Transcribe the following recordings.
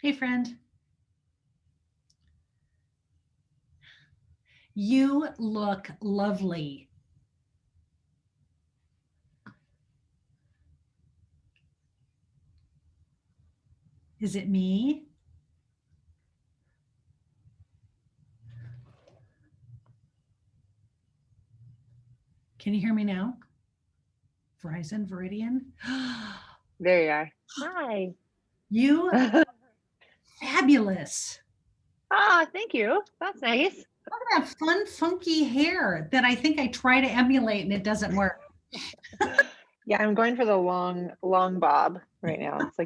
Hey, friend. You look lovely. Is it me? Can you hear me now? Verizon, Veridian. There you are. Hi. You fabulous. Thank you. That's nice. Look at that fun, funky hair that I think I try to emulate and it doesn't work. Yeah, I'm going for the long bob right now. It's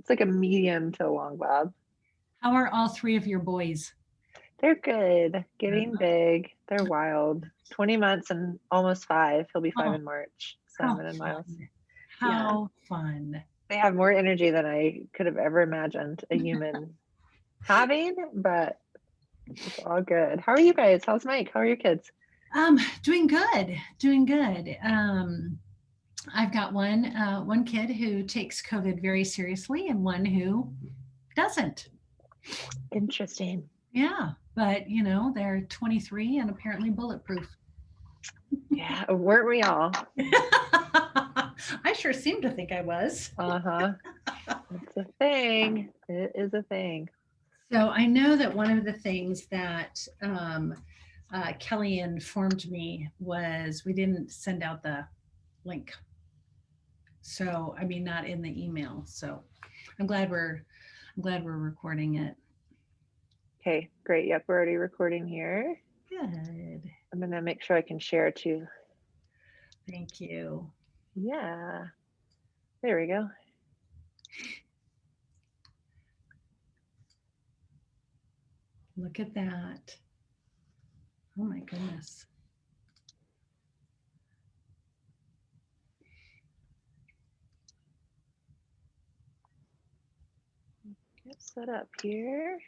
like a medium to long bob. How are all three of your boys? They're good. Getting big. They're wild. 20 months and almost five. He'll be five Oh, in March. how 7 in Miles. fun. Yeah. How fun. They have more energy than I could have ever imagined a human having, but it's all good. How are you guys? How's Mike? How are your kids? Doing good, doing good. I've got one kid who takes COVID very seriously and one who doesn't. Interesting. Yeah, but they're 23 and apparently bulletproof. Yeah, weren't we all? I sure seem to think I was. Uh-huh. It's a thing. It is a thing. So I know that one of the things that Kelly informed me was we didn't send out the link. So I mean, not in the email. So I'm glad we're I'm glad we're recording it. Okay, great. Yep, we're already recording here. Good. I'm gonna make sure I can share too. Thank you. Yeah, there we go. Look at that. Oh my goodness. Get set up here.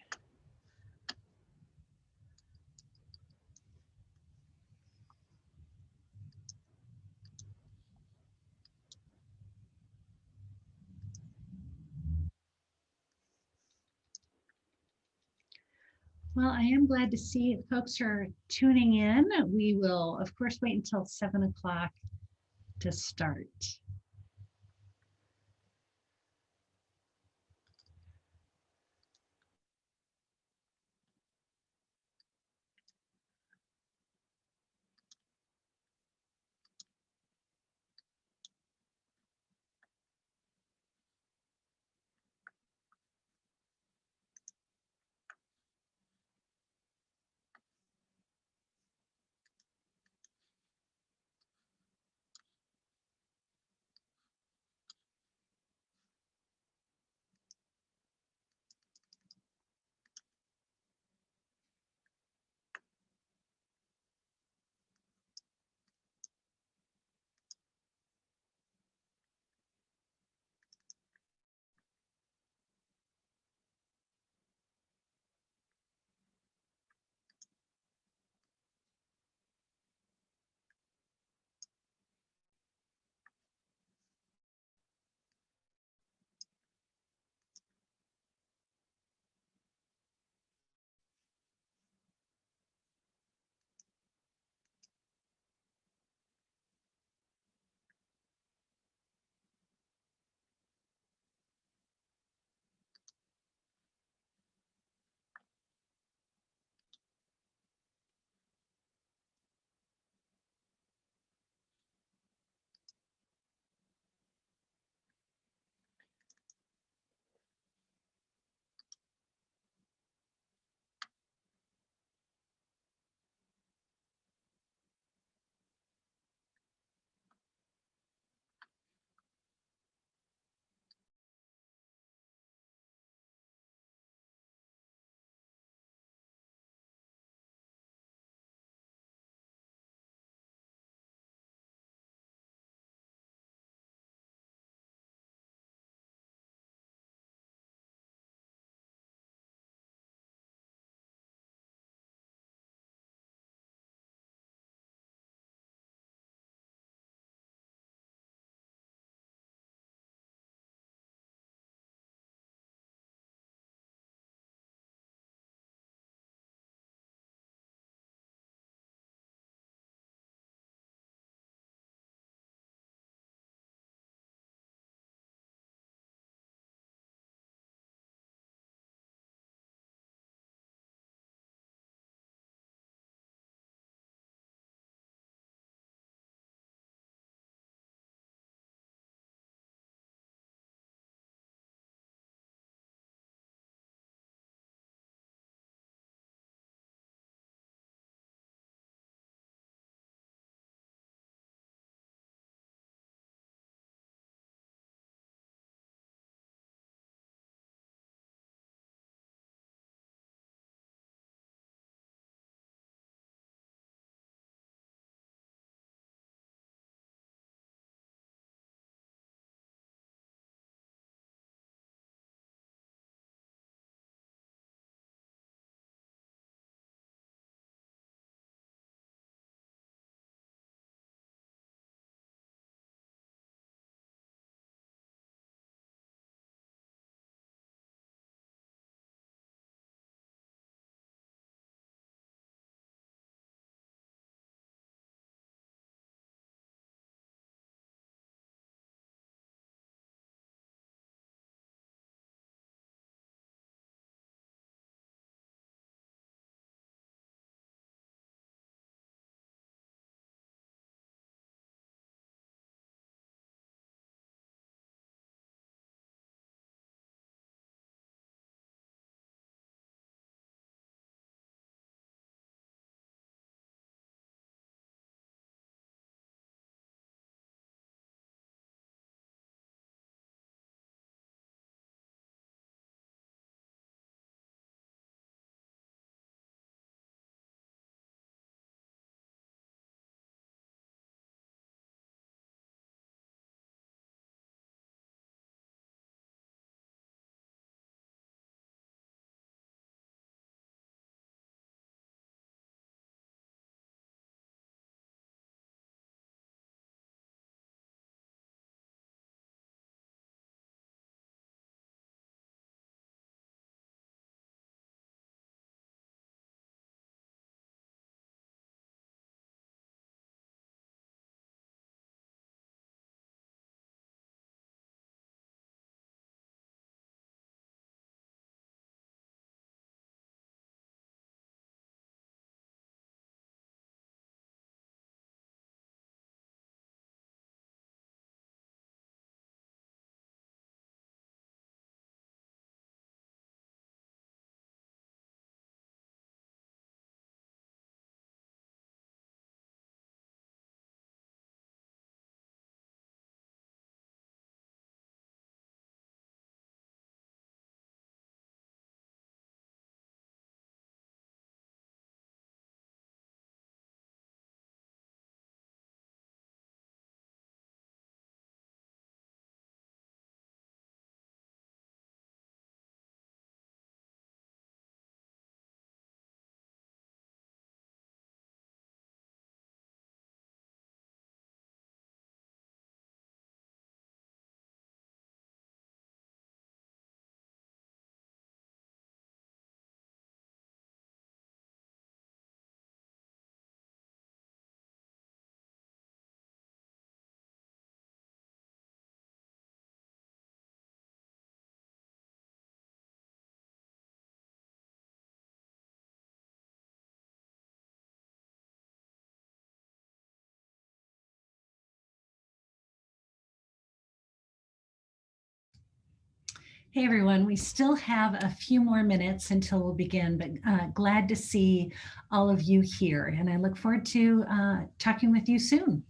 Well, I am glad to see folks are tuning in. We will, of course, wait until 7 o'clock to start. Hey everyone, we still have a few more minutes until we'll begin, but glad to see all of you here. And I look forward to talking with you soon.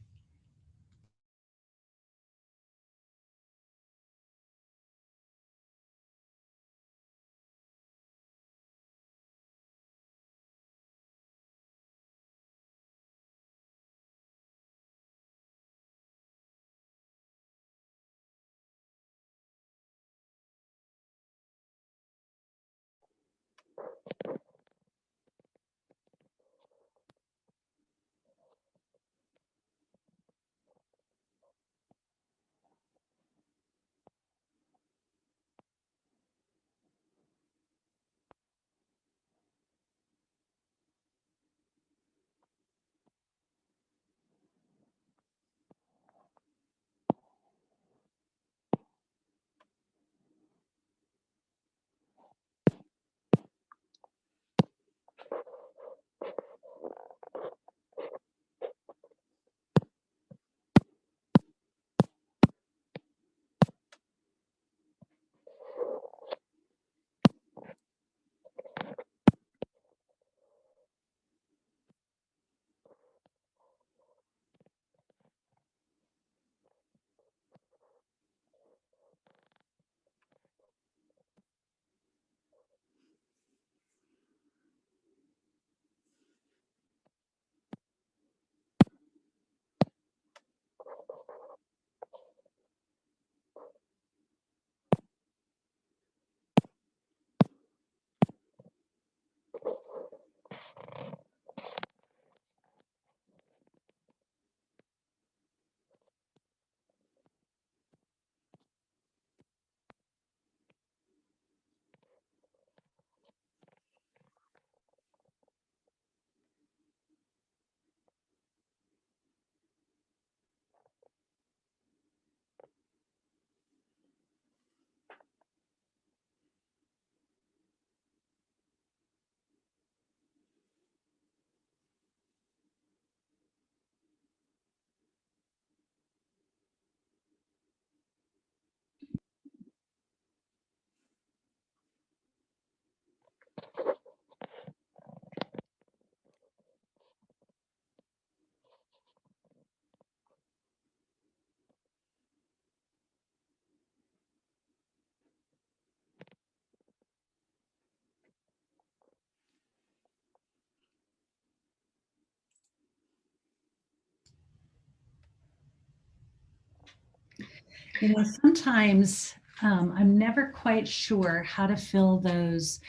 Sometimes I'm never quite sure how to fill those,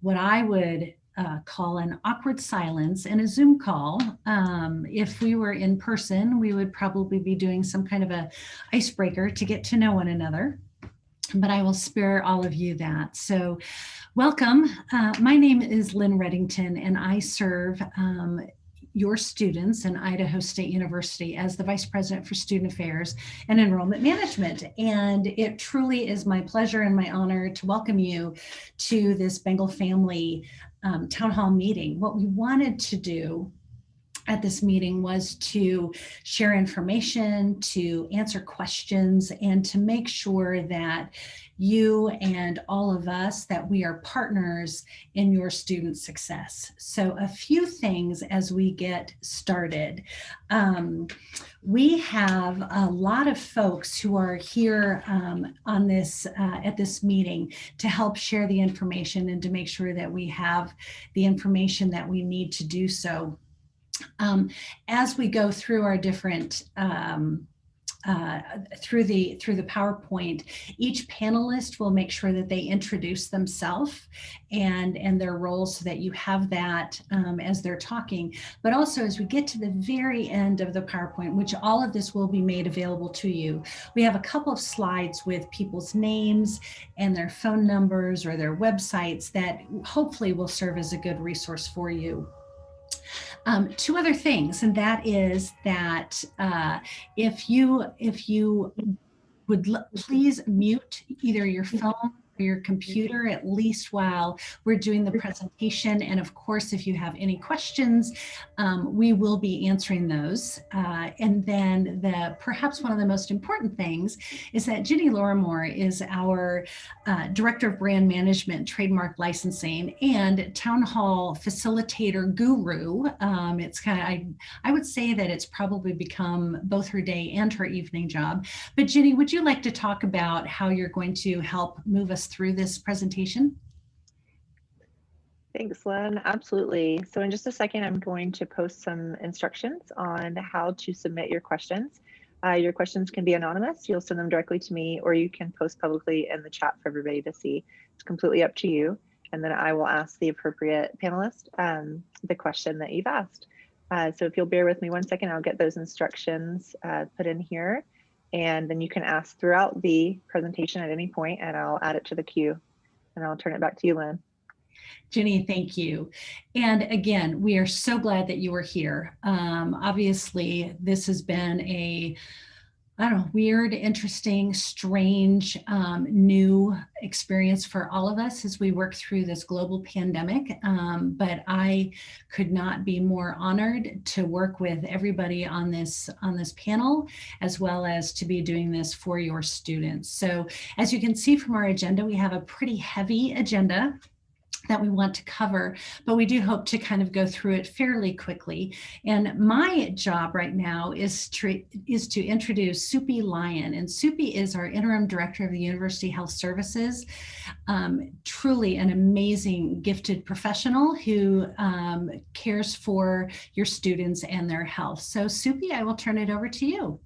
what I would call an awkward silence in a Zoom call. If we were in person, we would probably be doing some kind of a icebreaker to get to know one another. But I will spare all of you that. So welcome. My name is Lynn Reddington, and I serve your students in Idaho State University as the Vice President for Student Affairs and Enrollment Management. And it truly is my pleasure and my honor to welcome you to this Bengal Family Town Hall meeting. What we wanted to do at this meeting was to share information, to answer questions, and to make sure that you and all of us, that we are partners in your student success. So a few things as we get started. We have a lot of folks who are here on this at this meeting to help share the information and to make sure that we have the information that we need to do so. As we go through our different through the PowerPoint, each panelist will make sure that they introduce themselves and their roles so that you have that as they're talking. But also as we get to the very end of the PowerPoint, which all of this will be made available to you, we have a couple of slides with people's names and their phone numbers or their websites that hopefully will serve as a good resource for you. Two other things, and that is that if you would please mute either your phone, your computer, at least while we're doing the presentation. And of course, if you have any questions, we will be answering those. And then perhaps one of the most important things is that Ginny Lorimore is our Director of Brand Management, Trademark Licensing, and Town Hall Facilitator Guru. It's kind of, I would say that it's probably become both her day and her evening job. But Ginny, would you like to talk about how you're going to help move us through this presentation? Thanks, Lynn. Absolutely. So in just a second, I'm going to post some instructions on how to submit your questions. Your questions can be anonymous. You'll send them directly to me, or you can post publicly in the chat for everybody to see. It's completely up to you. And then I will ask the appropriate panelist the question that you've asked. So if you'll bear with me 1 second, I'll get those instructions put in here. And then you can ask throughout the presentation at any point, and I'll add it to the queue. And I'll turn it back to you, Lynn. Ginny, thank you. And again, we are so glad that you were here. Obviously, this has been a, I don't know, weird, interesting, strange, new experience for all of us as we work through this global pandemic. But I could not be more honored to work with everybody on this panel, as well as to be doing this for your students. So as you can see from our agenda, we have a pretty heavy agenda that we want to cover, but we do hope to kind of go through it fairly quickly. And my job right now is to introduce Supi Lyon. And Supi is our interim director of the University Health Services, truly an amazing, gifted professional who cares for your students and their health. So Supi, I will turn it over to you.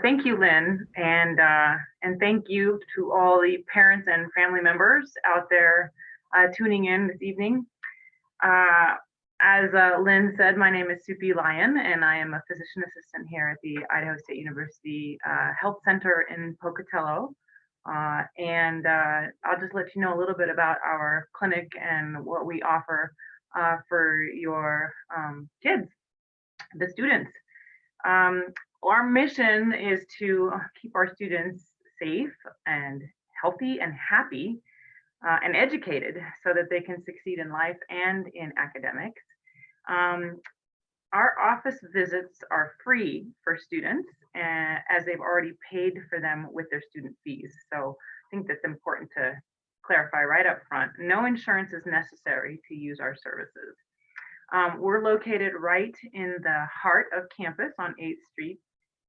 Thank you, Lynn, and thank you to all the parents and family members out there tuning in this evening. As Lynn said, my name is Supi Lyon, and I am a physician assistant here at the Idaho State University Health Center in Pocatello. And I'll just let you know a little bit about our clinic and what we offer for your kids, the students. Our mission is to keep our students safe and healthy and happy and educated so that they can succeed in life and in academics. Our office visits are free for students as they've already paid for them with their student fees. So I think that's important to clarify right up front. No insurance is necessary to use our services. We're located right in the heart of campus on 8th Street,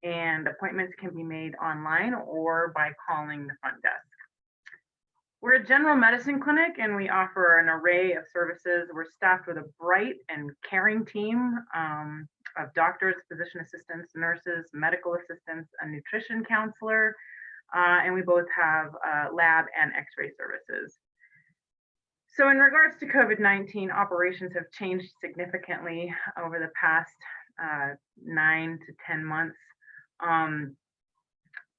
and appointments can be made online or by calling the front desk. We're a general medicine clinic, and we offer an array of services. We're staffed with a bright and caring team of doctors, physician assistants, nurses, medical assistants, a nutrition counselor, and we both have lab and x-ray services. So in regards to COVID-19, operations have changed significantly over the past 9 to 10 months.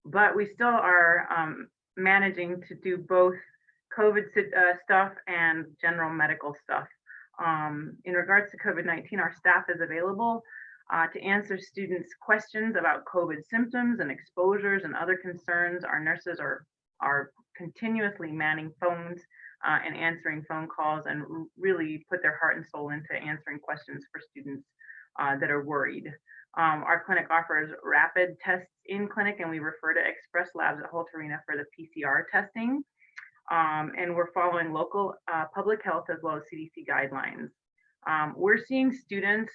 But we still are managing to do both COVID stuff and general medical stuff. In regards to COVID-19, our staff is available to answer students' questions about COVID symptoms and exposures and other concerns. Our nurses are continuously manning phones and answering phone calls, and really put their heart and soul into answering questions for students that are worried. Our clinic offers rapid tests in clinic, and we refer to express labs at Holt Arena for the PCR testing. And we're following local public health as well as CDC guidelines. We're seeing students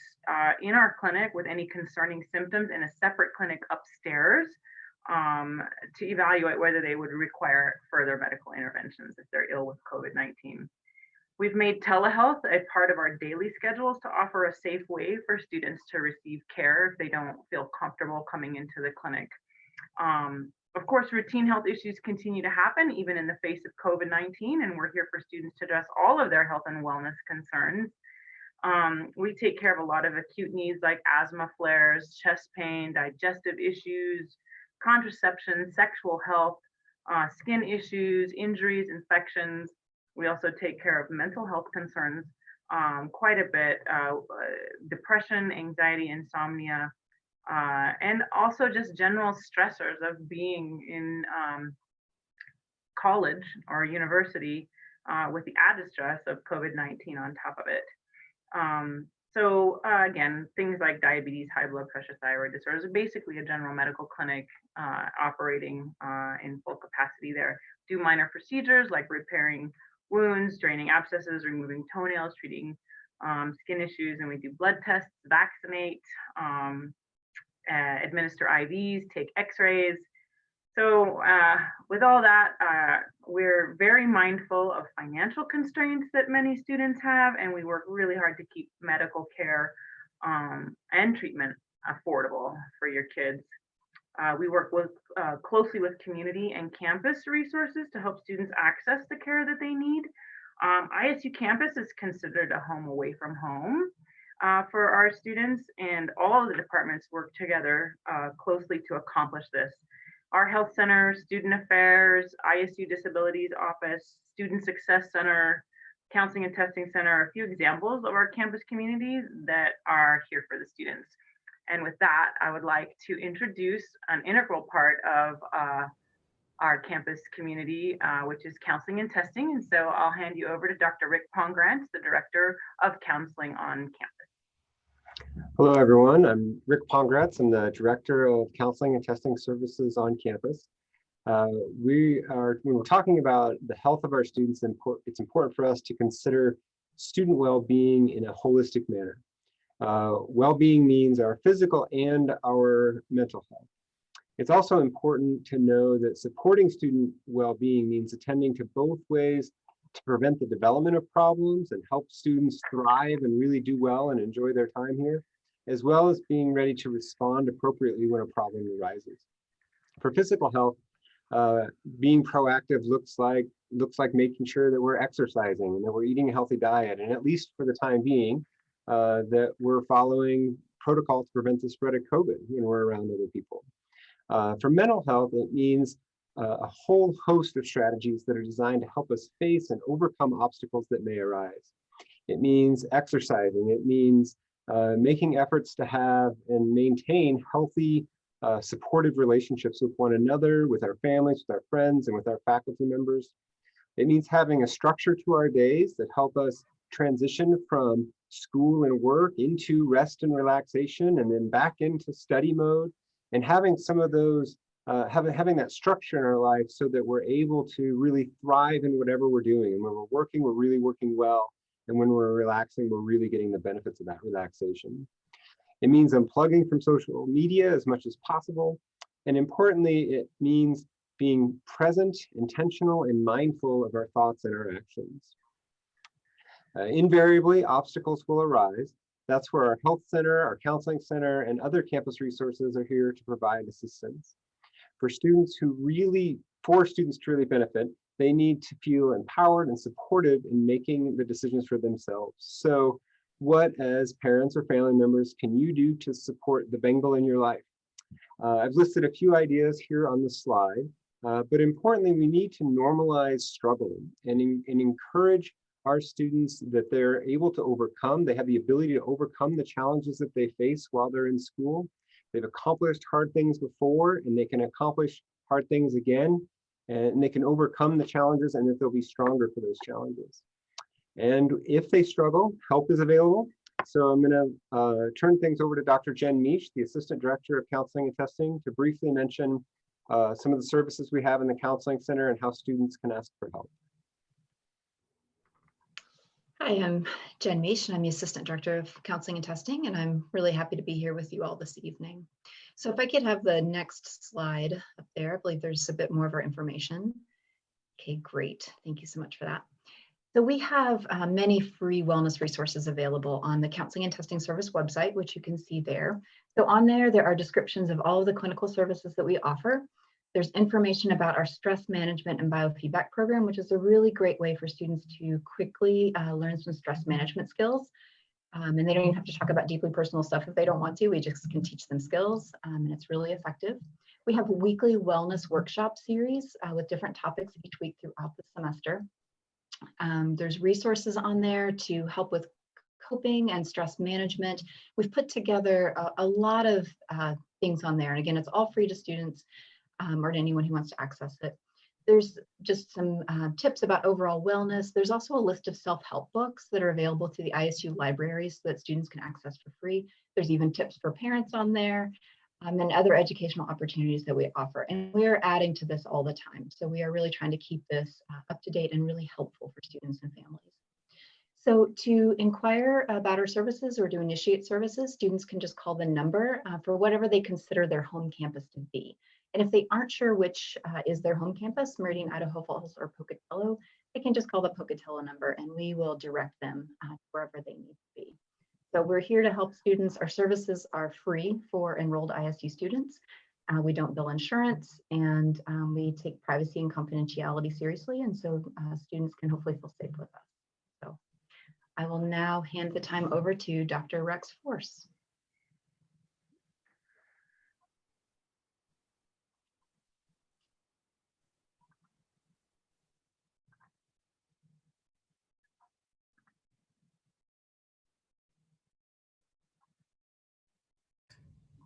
in our clinic with any concerning symptoms in a separate clinic upstairs to evaluate whether they would require further medical interventions if they're ill with COVID-19. We've made telehealth a part of our daily schedules to offer a safe way for students to receive care if they don't feel comfortable coming into the clinic. Of course, routine health issues continue to happen even in the face of COVID-19, and we're here for students to address all of their health and wellness concerns. We take care of a lot of acute needs like asthma flares, chest pain, digestive issues, contraception, sexual health, skin issues, injuries, infections. We also take care of mental health concerns quite a bit, depression, anxiety, insomnia, and also just general stressors of being in college or university with the added stress of COVID-19 on top of it. Again, things like diabetes, high blood pressure, thyroid disorders, are basically a general medical clinic operating in full capacity there. Do minor procedures like repairing wounds, draining abscesses, removing toenails, treating skin issues, and we do blood tests, vaccinate, administer IVs, take x-rays. So with all that, we're very mindful of financial constraints that many students have, and we work really hard to keep medical care and treatment affordable for your kids. We work closely with community and campus resources to help students access the care that they need. ISU campus is considered a home away from home for our students, and all of the departments work together closely to accomplish this. Our health center, student affairs, ISU disabilities office, student success center, counseling and testing center are a few examples of our campus community that are here for the students. And with that, I would like to introduce an integral part of our campus community, which is counseling and testing. And so I'll hand you over to Dr. Rick Pongrantz, the Director of Counseling on campus. Hello, everyone. I'm Rick Pongrantz. I'm the Director of Counseling and Testing Services on campus. When we're talking about the health of our students, it's important for us to consider student well-being in a holistic manner. Well-being means our physical and our mental health. It's also important to know that supporting student well-being means attending to both ways to prevent the development of problems and help students thrive and really do well and enjoy their time here, as well as being ready to respond appropriately when a problem arises. For physical health, being proactive looks like making sure that we're exercising and that we're eating a healthy diet, and at least for the time being, that we're following protocols to prevent the spread of COVID when we're around other people. For mental health, it means a whole host of strategies that are designed to help us face and overcome obstacles that may arise. It means exercising. It means making efforts to have and maintain healthy, supportive relationships with one another, with our families, with our friends, and with our faculty members. It means having a structure to our days that help us transition from school and work into rest and relaxation, and then back into study mode, and having some of those having that structure in our life so that we're able to really thrive in whatever we're doing. And when we're working, we're really working well. And when we're relaxing, we're really getting the benefits of that relaxation. It means unplugging from social media as much as possible. And importantly, it means being present, intentional, and mindful of our thoughts and our actions. Invariably, obstacles will arise. That's where our health center, our counseling center, and other campus resources are here to provide assistance. For students to really benefit, they need to feel empowered and supported in making the decisions for themselves. So what, as parents or family members, can you do to support the Bengal in your life? I've listed a few ideas here on the slide, but importantly, we need to normalize struggle and encourage our students that they're able to overcome. They have the ability to overcome the challenges that they face while they're in school. They've accomplished hard things before, and they can accomplish hard things again, and they can overcome the challenges, and that they'll be stronger for those challenges. And if they struggle, help is available. So I'm going to turn things over to Dr. Jen Meach, the Assistant Director of Counseling and Testing, to briefly mention some of the services we have in the Counseling Center and how students can ask for help. Hi, I'm Jen Meach, and I'm the Assistant Director of Counseling and Testing, and I'm really happy to be here with you all this evening. So if I could have the next slide up there, I believe there's a bit more of our information. Okay, great. Thank you so much for that. So we have many free wellness resources available on the Counseling and Testing Service website, which you can see there. So on there are descriptions of all of the clinical services that we offer. There's information about our stress management and biofeedback program, which is a really great way for students to quickly learn some stress management skills. And they don't even have to talk about deeply personal stuff if they don't want to. We just can teach them skills, and it's really effective. We have a weekly wellness workshop series with different topics each week throughout the semester. There's resources on there to help with coping and stress management. We've put together a lot of things on there. And again, it's all free to students or to anyone who wants to access it. There's just some tips about overall wellness. There's also a list of self-help books that are available through the ISU libraries so that students can access for free. There's even tips for parents on there, and other educational opportunities that we offer. And we are adding to this all the time. So we are really trying to keep this up to date and really helpful for students and families. So to inquire about our services or to initiate services, students can just call the number for whatever they consider their home campus to be. And if they aren't sure which is their home campus, Meridian, Idaho Falls, or Pocatello, they can just call the Pocatello number and we will direct them wherever they need to be. So we're here to help students. Our services are free for enrolled ISU students. We don't bill insurance, and we take privacy and confidentiality seriously. And so students can hopefully feel safe with us. So I will now hand the time over to Dr. Rex Force.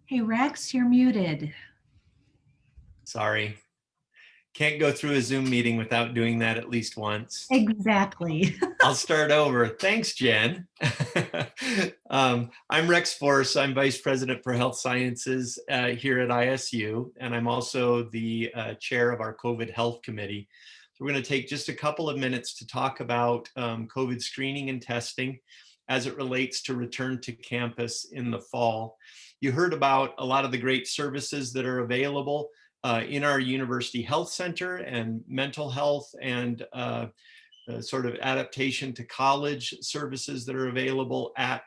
Hey, Rex, you're muted. Sorry. Can't go through a Zoom meeting without doing that at least once. Exactly. I'll start over. Thanks, Jen. I'm Rex Force. I'm Vice President for Health Sciences here at ISU, and I'm also the chair of our COVID Health Committee. So we're going to take just a couple of minutes to talk about COVID screening and testing as it relates to return to campus in the fall. You heard about a lot of the great services that are available in our University Health Center and mental health and sort of adaptation to college services that are available at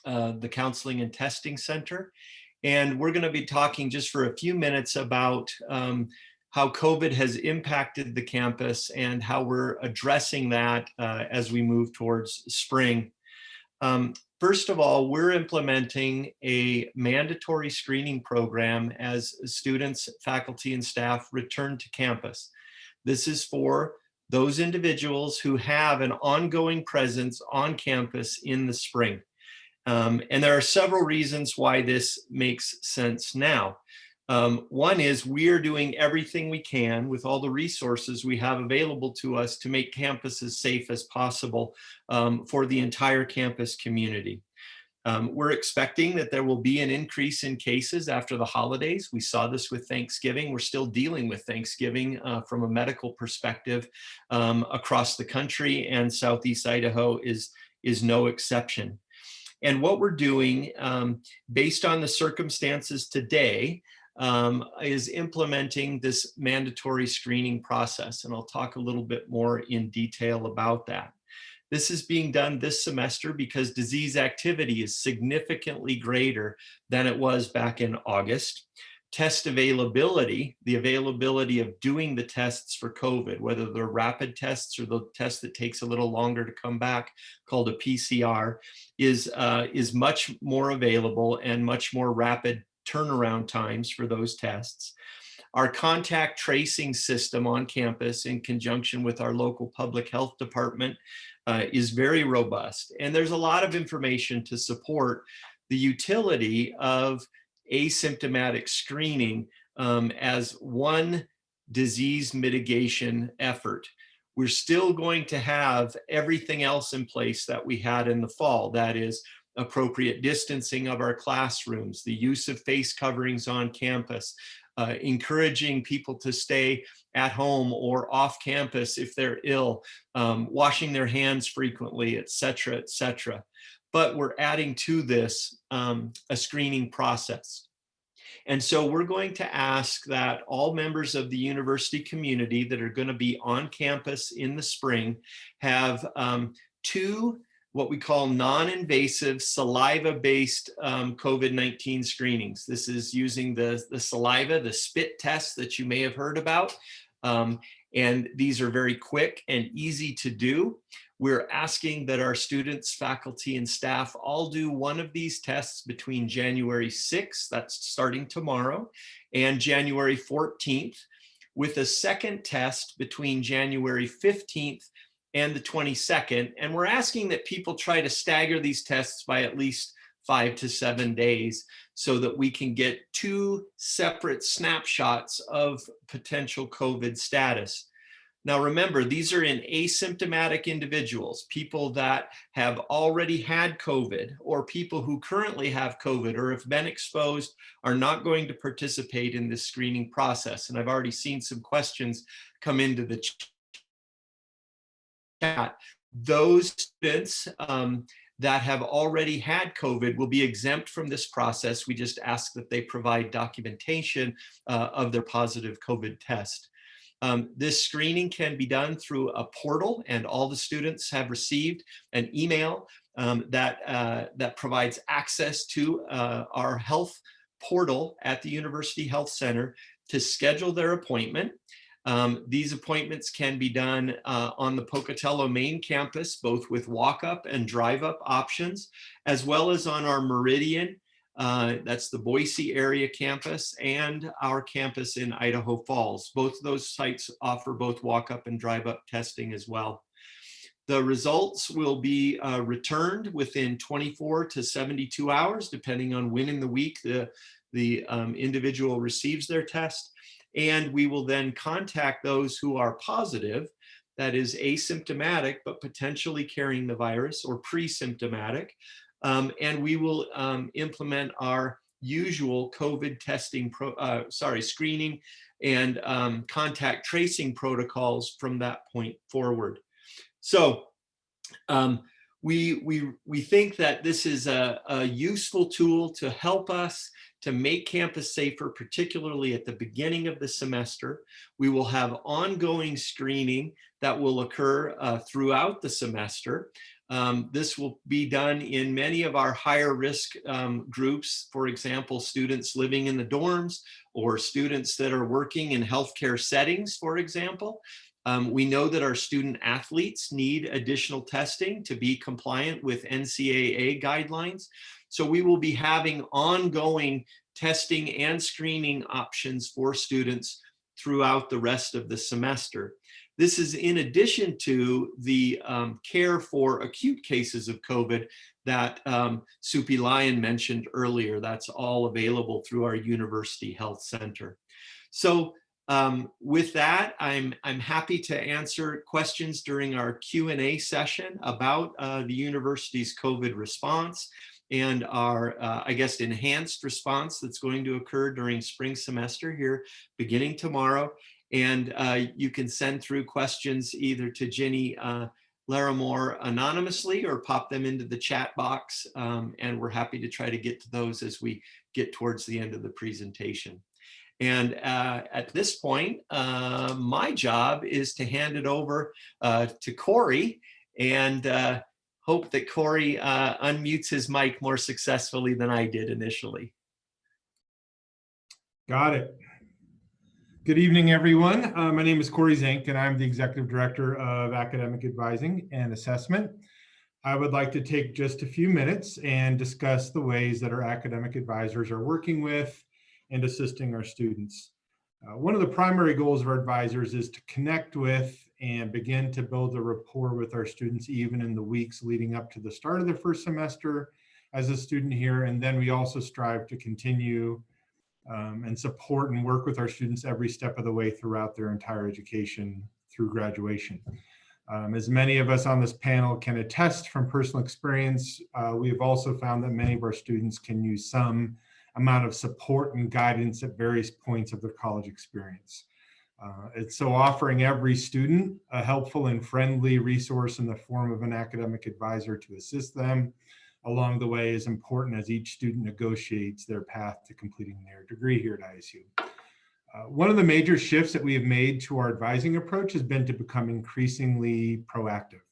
the Counseling and Testing Center. And we're going to be talking just for a few minutes about how COVID has impacted the campus and how we're addressing that as we move towards spring. First of all, we're implementing a mandatory screening program as students, faculty, and staff return to campus. This is for those individuals who have an ongoing presence on campus in the spring. And there are several reasons why this makes sense now. One is we are doing everything we can with all the resources we have available to us to make campus as safe as possible for the entire campus community. We're expecting that there will be an increase in cases after the holidays. We saw this with Thanksgiving. We're still dealing with Thanksgiving from a medical perspective across the country, and Southeast Idaho is no exception. And what we're doing based on the circumstances today is implementing this mandatory screening process. And I'll talk a little bit more in detail about that. This is being done this semester because disease activity is significantly greater than it was back in August. Test availability, the availability of doing the tests for COVID, whether they're rapid tests or the test that takes a little longer to come back, called a PCR, is much more available and much more rapid turnaround times for those tests. Our contact tracing system on campus, in conjunction with our local public health department, is very robust. And there's a lot of information to support the utility of asymptomatic screening as one disease mitigation effort. We're still going to have everything else in place that we had in the fall. That is appropriate distancing of our classrooms, the use of face coverings on campus, encouraging people to stay at home or off campus if they're ill, washing their hands frequently, et cetera, et cetera. But we're adding to this a screening process. And so we're going to ask that all members of the university community that are going to be on campus in the spring have 2 what we call non-invasive saliva-based COVID-19 screenings. This is using the saliva, the spit test that you may have heard about. And these are very quick and easy to do. We're asking that our students, faculty, and staff all do one of these tests between January 6th, that's starting tomorrow, and January 14th, with a second test between January 15th and the 22nd. And we're asking that people try to stagger these tests by at least 5 to 7 days so that we can get 2 separate snapshots of potential COVID status. Now, remember, these are in asymptomatic individuals, people that have already had COVID, or people who currently have COVID or have been exposed are not going to participate in this screening process. And I've already seen some questions come into the chat. Those students that have already had COVID will be exempt from this process. We just ask that they provide documentation of their positive COVID test. This screening can be done through a portal, and all the students have received an email that provides access to our health portal at the University Health Center to schedule their appointment. These appointments can be done on the Pocatello main campus, both with walk-up and drive-up options, as well as on our Meridian, that's the Boise area campus, and our campus in Idaho Falls. Both of those sites offer both walk-up and drive-up testing as well. The results will be returned within 24 to 72 hours, depending on when in the week the individual receives their test. And we will then contact those who are positive, that is asymptomatic, but potentially carrying the virus, or pre-symptomatic. And we will implement our usual COVID testing, screening and contact tracing protocols from that point forward. So we think that this is a useful tool to help us to make campus safer, particularly at the beginning of the semester. We will have ongoing screening that will occur throughout the semester. This will be done in many of our higher risk groups, for example, students living in the dorms or students that are working in healthcare settings, for example. We know that our student athletes need additional testing to be compliant with NCAA guidelines. So we will be having ongoing testing and screening options for students throughout the rest of the semester. This is in addition to the care for acute cases of COVID that Supi Lyon mentioned earlier. That's all available through our University Health Center. So with that, I'm happy to answer questions during our Q&A session about the university's COVID response and our, I guess, enhanced response that's going to occur during spring semester here beginning tomorrow. And you can send through questions either to Ginny Larimore anonymously or pop them into the chat box. And we're happy to try to get to those as we get towards the end of the presentation. And at this point, my job is to hand it over to Corey, and hope that Corey unmutes his mic more successfully than I did initially. Got it. Good evening, everyone. My name is Corey Zink, and I'm the Executive Director of Academic Advising and Assessment. I would like to take just a few minutes and discuss the ways that our academic advisors are working with and assisting our students. One of the primary goals of our advisors is to connect with and begin to build a rapport with our students even in the weeks leading up to the start of the first semester as a student here. And then we also strive to continue and support and work with our students every step of the way throughout their entire education through graduation. As many of us on this panel can attest from personal experience, we have also found that many of our students can use some amount of support and guidance at various points of their college experience. So offering every student a helpful and friendly resource in the form of an academic advisor to assist them along the way is important as each student negotiates their path to completing their degree here at ISU. One of the major shifts that we have made to our advising approach has been to become increasingly proactive.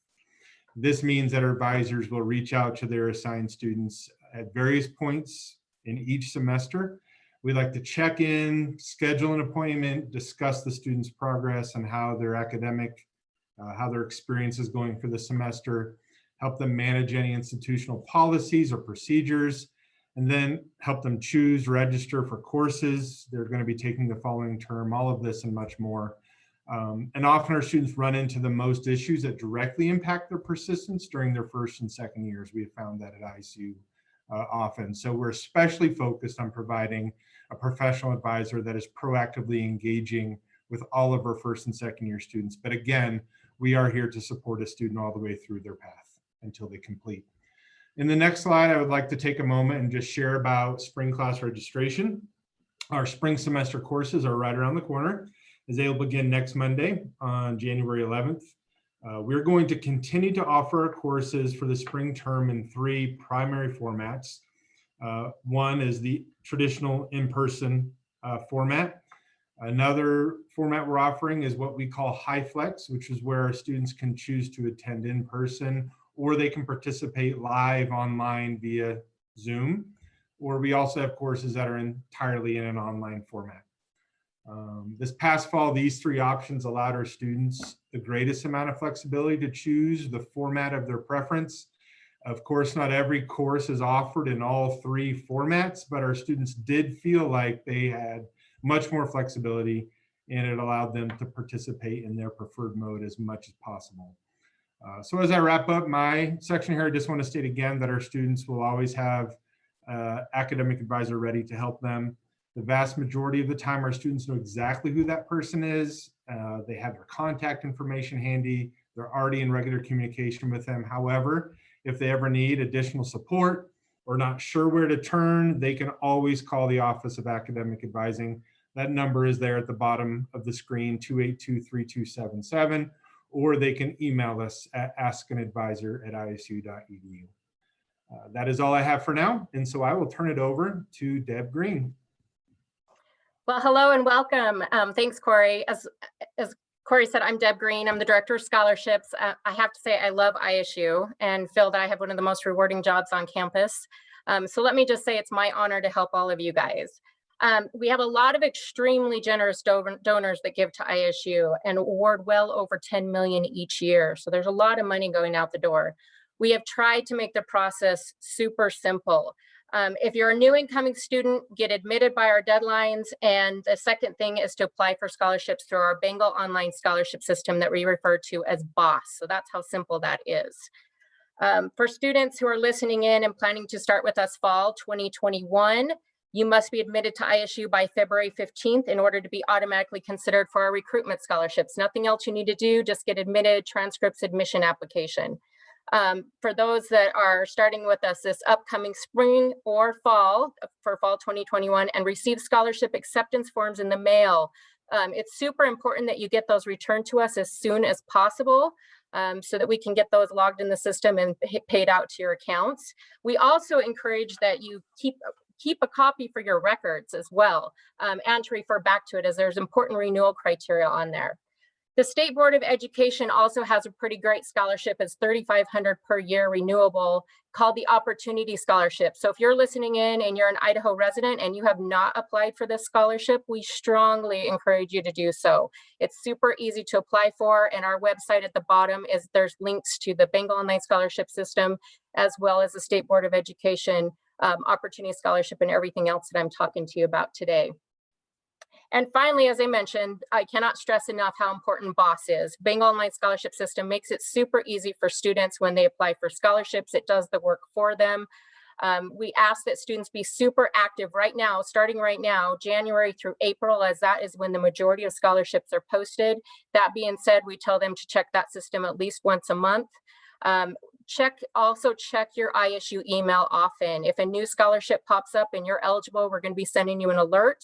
This means that our advisors will reach out to their assigned students at various points in each semester. We like to check in, schedule an appointment, discuss the student's progress and how their how their experience is going for the semester, help them manage any institutional policies or procedures, and then help them choose, register for courses they're going to be taking the following term, all of this and much more. And often our students run into the most issues that directly impact their persistence during their first and second years. We have found that at ISU often. So we're especially focused on providing a professional advisor that is proactively engaging with all of our first and second year students. But again, we are here to support a student all the way through their path until they complete. In the next slide, I would like to take a moment and just share about spring class registration. Our spring semester courses are right around the corner, as they will begin next Monday on January 11th. We're going to continue to offer our courses for the spring term in 3 primary formats. One is the traditional in-person format. Another format we're offering is what we call High Flex, which is where our students can choose to attend in person, or they can participate live online via Zoom, or we also have courses that are entirely in an online format. This past fall, these 3 options allowed our students the greatest amount of flexibility to choose the format of their preference. Of course, not every course is offered in all 3 formats, but our students did feel like they had much more flexibility, and it allowed them to participate in their preferred mode as much as possible. So as I wrap up my section here, I just want to state again that our students will always have academic advisor ready to help them. The vast majority of the time, our students know exactly who that person is. They have their contact information handy. They're already in regular communication with them. However, if they ever need additional support or not sure where to turn, they can always call the Office of Academic Advising. That number is there at the bottom of the screen, 282-3277, or they can email us at askanadvisor@isu.edu. That is all I have for now, and so I will turn it over to Deb Green. Well, hello and welcome. Thanks, Corey. As Corey said, I'm Deb Green. I'm the Director of Scholarships. I have to say I love ISU and feel that I have one of the most rewarding jobs on campus. So let me just say it's my honor to help all of you guys. We have a lot of extremely generous donors that give to ISU and award well over 10 million each year. So there's a lot of money going out the door. We have tried to make the process super simple. If you're a new incoming student, get admitted by our deadlines. And the second thing is to apply for scholarships through our Bengal online scholarship system that we refer to as BOSS. So that's how simple that is. For students who are listening in and planning to start with us fall 2021, you must be admitted to ISU by February 15th in order to be automatically considered for our recruitment scholarships. Nothing else you need to do, just get admitted, transcripts, admission application. For those that are starting with us this upcoming spring or fall, for fall 2021, and receive scholarship acceptance forms in the mail, it's super important that you get those returned to us as soon as possible so that we can get those logged in the system and paid out to your accounts. We also encourage that you keep a copy for your records as well, and to refer back to it, as there's important renewal criteria on there. The State Board of Education also has a pretty great scholarship. It's $3,500 per year renewable, called the Opportunity Scholarship. So if you're listening in and you're an Idaho resident and you have not applied for this scholarship, we strongly encourage you to do so. It's super easy to apply for, and our website at the bottom there's links to the Bengal Online Scholarship System, as well as the State Board of Education Opportunity Scholarship and everything else that I'm talking to you about today. And finally, as I mentioned, I cannot stress enough how important BOSS is. Bengal Online Scholarship System makes it super easy for students when they apply for scholarships. It does the work for them. We ask that students be super active right now, starting right now, January through April, as that is when the majority of scholarships are posted. That being said, we tell them to check that system at least once a month. Also check your ISU email often. If a new scholarship pops up and you're eligible, we're going to be sending you an alert.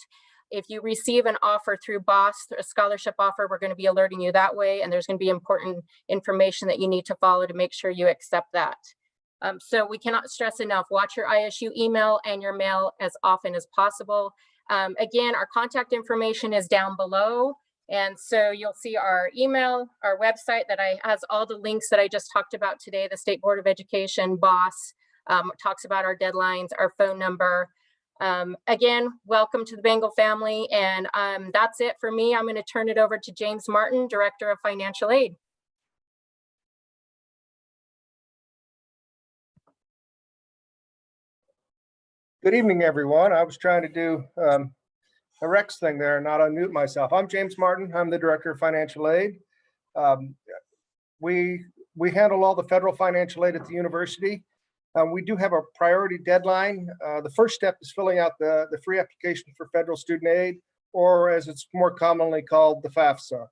If you receive an offer through BOSS, a scholarship offer, we're going to be alerting you that way, and there's going to be important information that you need to follow to make sure you accept that. So we cannot stress enough, watch your ISU email and your mail as often as possible. Again, our contact information is down below. And so you'll see our email, our website that has all the links that I just talked about today, the State Board of Education, BOSS, talks about our deadlines, our phone number. Again, welcome to the Bengal family. And that's it for me. I'm going to turn it over to James Martin, Director of Financial Aid. Good evening, everyone. I was trying to do Rex thing there, not unmute myself. I'm James Martin. I'm the Director of Financial Aid. We handle all the federal financial aid at the university. We do have a priority deadline. The first step is filling out the free application for federal student aid, or as it's more commonly called, the FAFSA.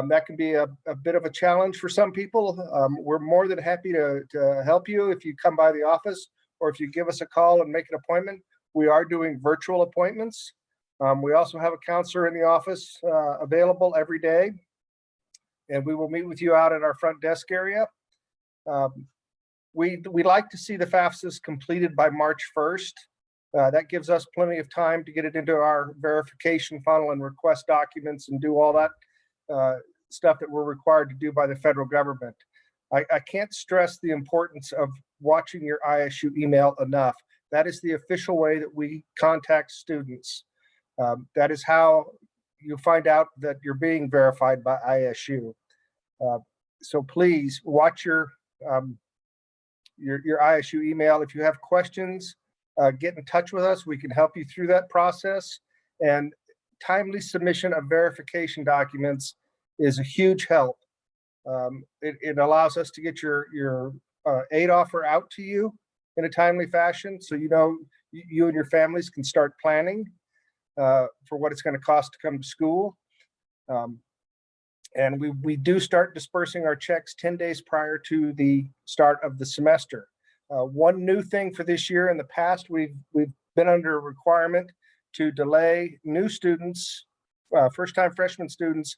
That can be a bit of a challenge for some people. We're more than happy to help you if you come by the office or if you give us a call and make an appointment. We are doing virtual appointments. We also have a counselor in the office available every day, and we will meet with you out at our front desk area. We like to see the FAFSAs completed by March 1st. That gives us plenty of time to get it into our verification funnel and request documents and do all that stuff that we're required to do by the federal government. I can't stress the importance of watching your ISU email enough. That is the official way that we contact students. That is how you find out that you're being verified by ISU. So please watch your ISU email. If you have questions, get in touch with us. We can help you through that process. And timely submission of verification documents is a huge help. It allows us to get your aid offer out to you in a timely fashion, so you know you and your families can start planning for what it's going to cost to come to school. And we do start dispersing our checks 10 days prior to the start of the semester. One new thing for this year: in the past, we've been under a requirement to delay new students, first-time freshman students,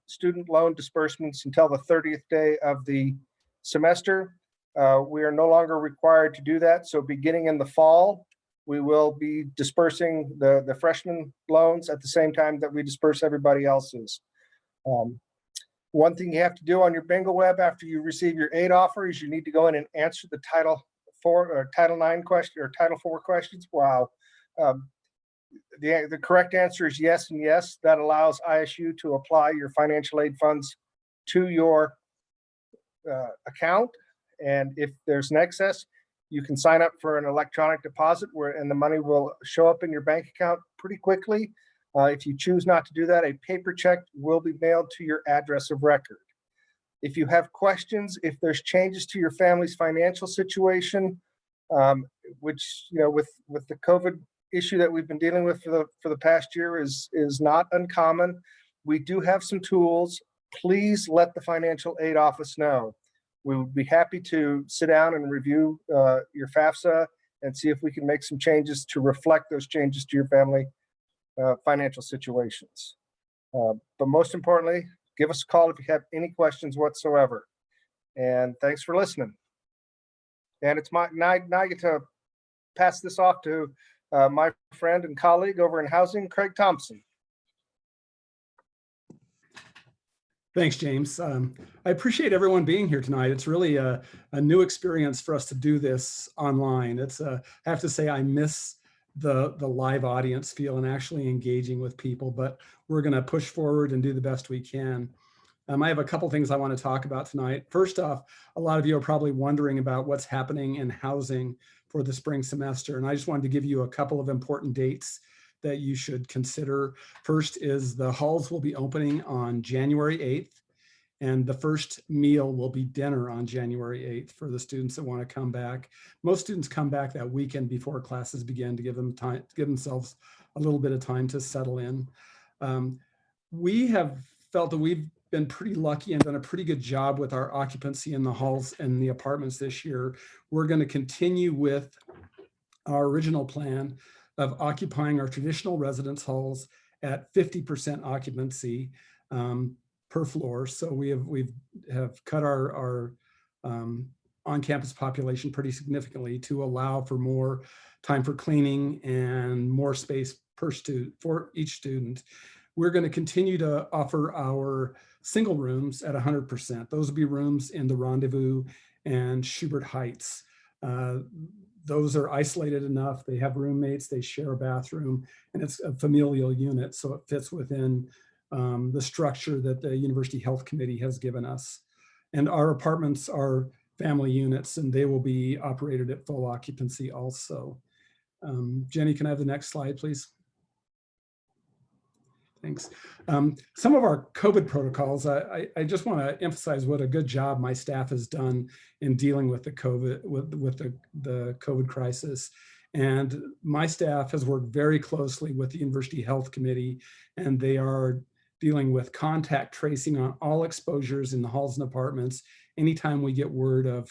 student loan disbursements until the 30th day of the semester. We are no longer required to do that. So beginning in the fall, we will be dispersing the freshman loans at the same time that we disperse everybody else's. One thing you have to do on your bingo web after you receive your aid offer is you need to go in and answer the Title IV or Title IX question or Title IV questions. Wow. The correct answer is yes and yes. That allows ISU to apply your financial aid funds to your account. And if there's an excess, you can sign up for an electronic deposit and the money will show up in your bank account pretty quickly. If you choose not to do that, a paper check will be mailed to your address of record. If you have questions, if there's changes to your family's financial situation, which, you know, with the COVID issue that we've been dealing with for the past year is not uncommon. We do have some tools. Please let the financial aid office know. We would be happy to sit down and review your FAFSA and see if we can make some changes to reflect those changes to your family financial situations. But most importantly, give us a call if you have any questions whatsoever. And thanks for listening. And it's now I get to pass this off to my friend and colleague over in housing, Craig Thompson. Thanks, James. I appreciate everyone being here tonight. It's really a new experience for us to do this online. I have to say I miss the live audience feel and actually engaging with people, but we're going to push forward and do the best we can. I have a couple things I want to talk about tonight. First off, a lot of you are probably wondering about what's happening in housing for the spring semester. And I just wanted to give you a couple of important dates that you should consider. First is the halls will be opening on January 8th, and the first meal will be dinner on January 8th for the students that want to come back. Most students come back that weekend before classes begin to give them time, give themselves a little bit of time to settle in. We have felt that we've been pretty lucky and done a pretty good job with our occupancy in the halls and the apartments this year. We're going to continue with our original plan of occupying our traditional residence halls at 50% occupancy per floor. So we have cut our on-campus population pretty significantly to allow for more time for cleaning and more space per student for each student. We're going to continue to offer our single rooms at 100%. Those will be rooms in the Rendezvous and Schubert Heights. Those are isolated enough. They have roommates, they share a bathroom, and it's a familial unit, so it fits within the structure that the University Health Committee has given us. And our apartments are family units, and they will be operated at full occupancy also. Jenny, can I have the next slide, please? Thanks. Some of our COVID protocols, I just want to emphasize what a good job my staff has done in dealing with the COVID crisis. And my staff has worked very closely with the University Health Committee, and they are dealing with contact tracing on all exposures in the halls and apartments. Anytime we get word of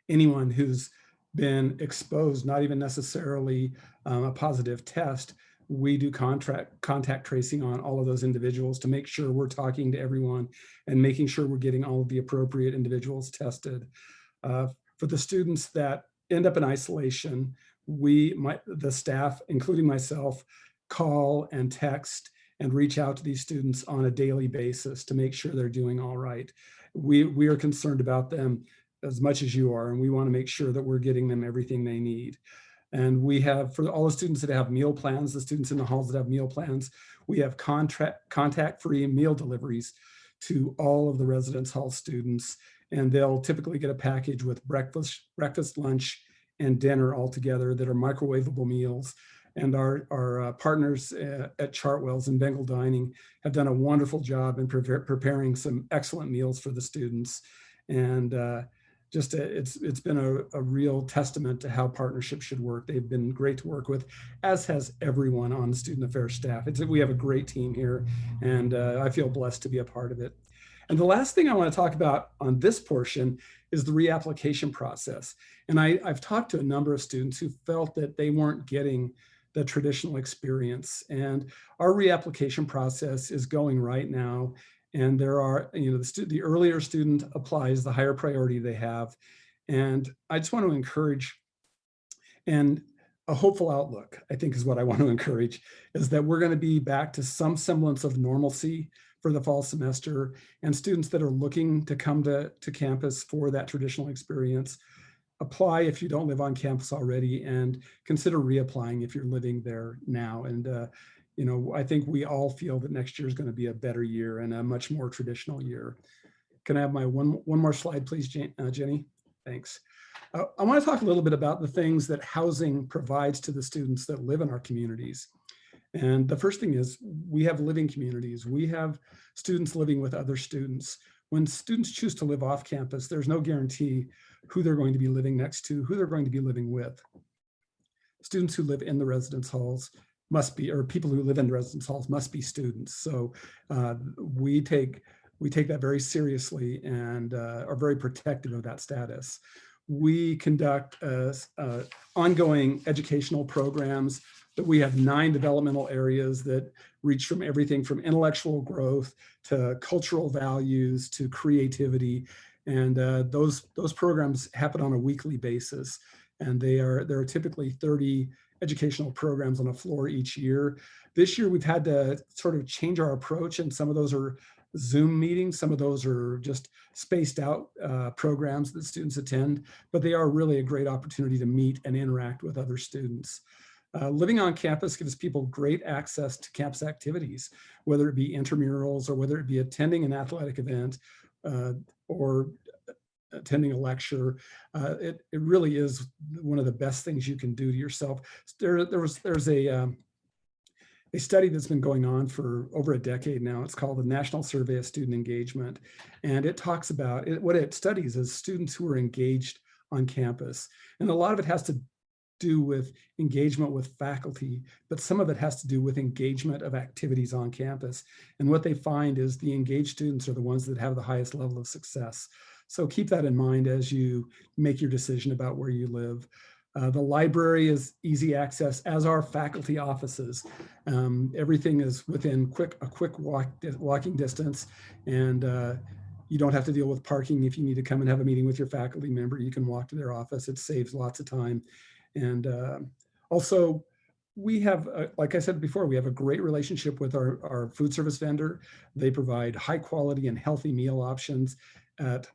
anyone who's been exposed, not even necessarily a positive test, we do contact tracing on all of those individuals to make sure we're talking to everyone and making sure we're getting all of the appropriate individuals tested. For the students that end up in isolation, the staff, including myself, call and text and reach out to these students on a daily basis to make sure they're doing all right. We are concerned about them as much as you are, and we want to make sure that we're getting them everything they need. And we have, for all the students that have meal plans, the students in the halls that have meal plans, we have contact-free meal deliveries to all of the residence hall students. And they'll typically get a package with breakfast, lunch, and dinner all together that are microwavable meals. And our partners at Chartwell's and Bengal Dining have done a wonderful job in preparing some excellent meals for the students. And it's been a real testament to how partnerships should work. They've been great to work with, as has everyone on the student affairs staff. We have a great team here, and I feel blessed to be a part of it. And the last thing I want to talk about on this portion is the reapplication process. And I've talked to a number of students who felt that they weren't getting the traditional experience. And our reapplication process is going right now. And there are, the earlier student applies, the higher priority they have. And I just want to encourage, and a hopeful outlook, I think is what I want to encourage, is that we're going to be back to some semblance of normalcy for the fall semester, and students that are looking to come to campus for that traditional experience, apply if you don't live on campus already, and consider reapplying if you're living there now. And I think we all feel that next year is going to be a better year and a much more traditional year. Can I have my one more slide, please, Jenny? Thanks. I want to talk a little bit about the things that housing provides to the students that live in our communities. And the first thing is we have living communities. We have students living with other students. When students choose to live off campus, there's no guarantee who they're going to be living next to, who they're going to be living with. Students who live in the residence halls must be, or people who live in residence halls must be students. So we take that very seriously and are very protective of that status. We conduct ongoing educational programs. That we have 9 developmental areas that reach from everything from intellectual growth to cultural values to creativity. And those programs happen on a weekly basis. And there are typically 30 educational programs on a floor each year. This year, we've had to sort of change our approach, and some of those are Zoom meetings. Some of those are just spaced out programs that students attend, but they are really a great opportunity to meet and interact with other students. Living on campus gives people great access to campus activities, whether it be intramurals or whether it be attending an athletic event or attending a lecture. It really is one of the best things you can do to yourself. There's a study that's been going on for over a decade now. It's called the National Survey of Student Engagement. And it talks about, what it studies is students who are engaged on campus. And a lot of it has to do with engagement with faculty, but some of it has to do with engagement of activities on campus. And what they find is the engaged students are the ones that have the highest level of success. So keep that in mind as you make your decision about where you live. The library is easy access, as are faculty offices. Everything is within a quick walking distance, and you don't have to deal with parking. If you need to come and have a meeting with your faculty member, you can walk to their office. It saves lots of time. And also, we have, like I said before, we have a great relationship with our food service vendor. They provide high quality and healthy meal options at,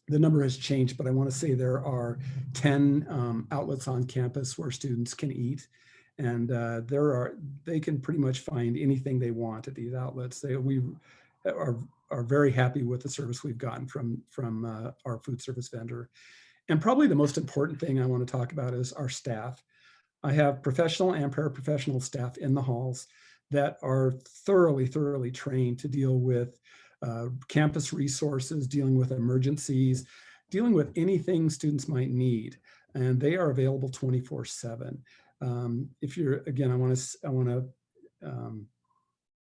the number has changed, but I want to say there are 10 outlets on campus where students can eat. And they can pretty much find anything they want at these outlets. We are very happy with the service we've gotten from our food service vendor. And probably the most important thing I want to talk about is our staff. I have professional and paraprofessional staff in the halls. that are thoroughly trained to deal with campus resources, dealing with emergencies, dealing with anything students might need. And they are available 24/7. If you're, again, I want to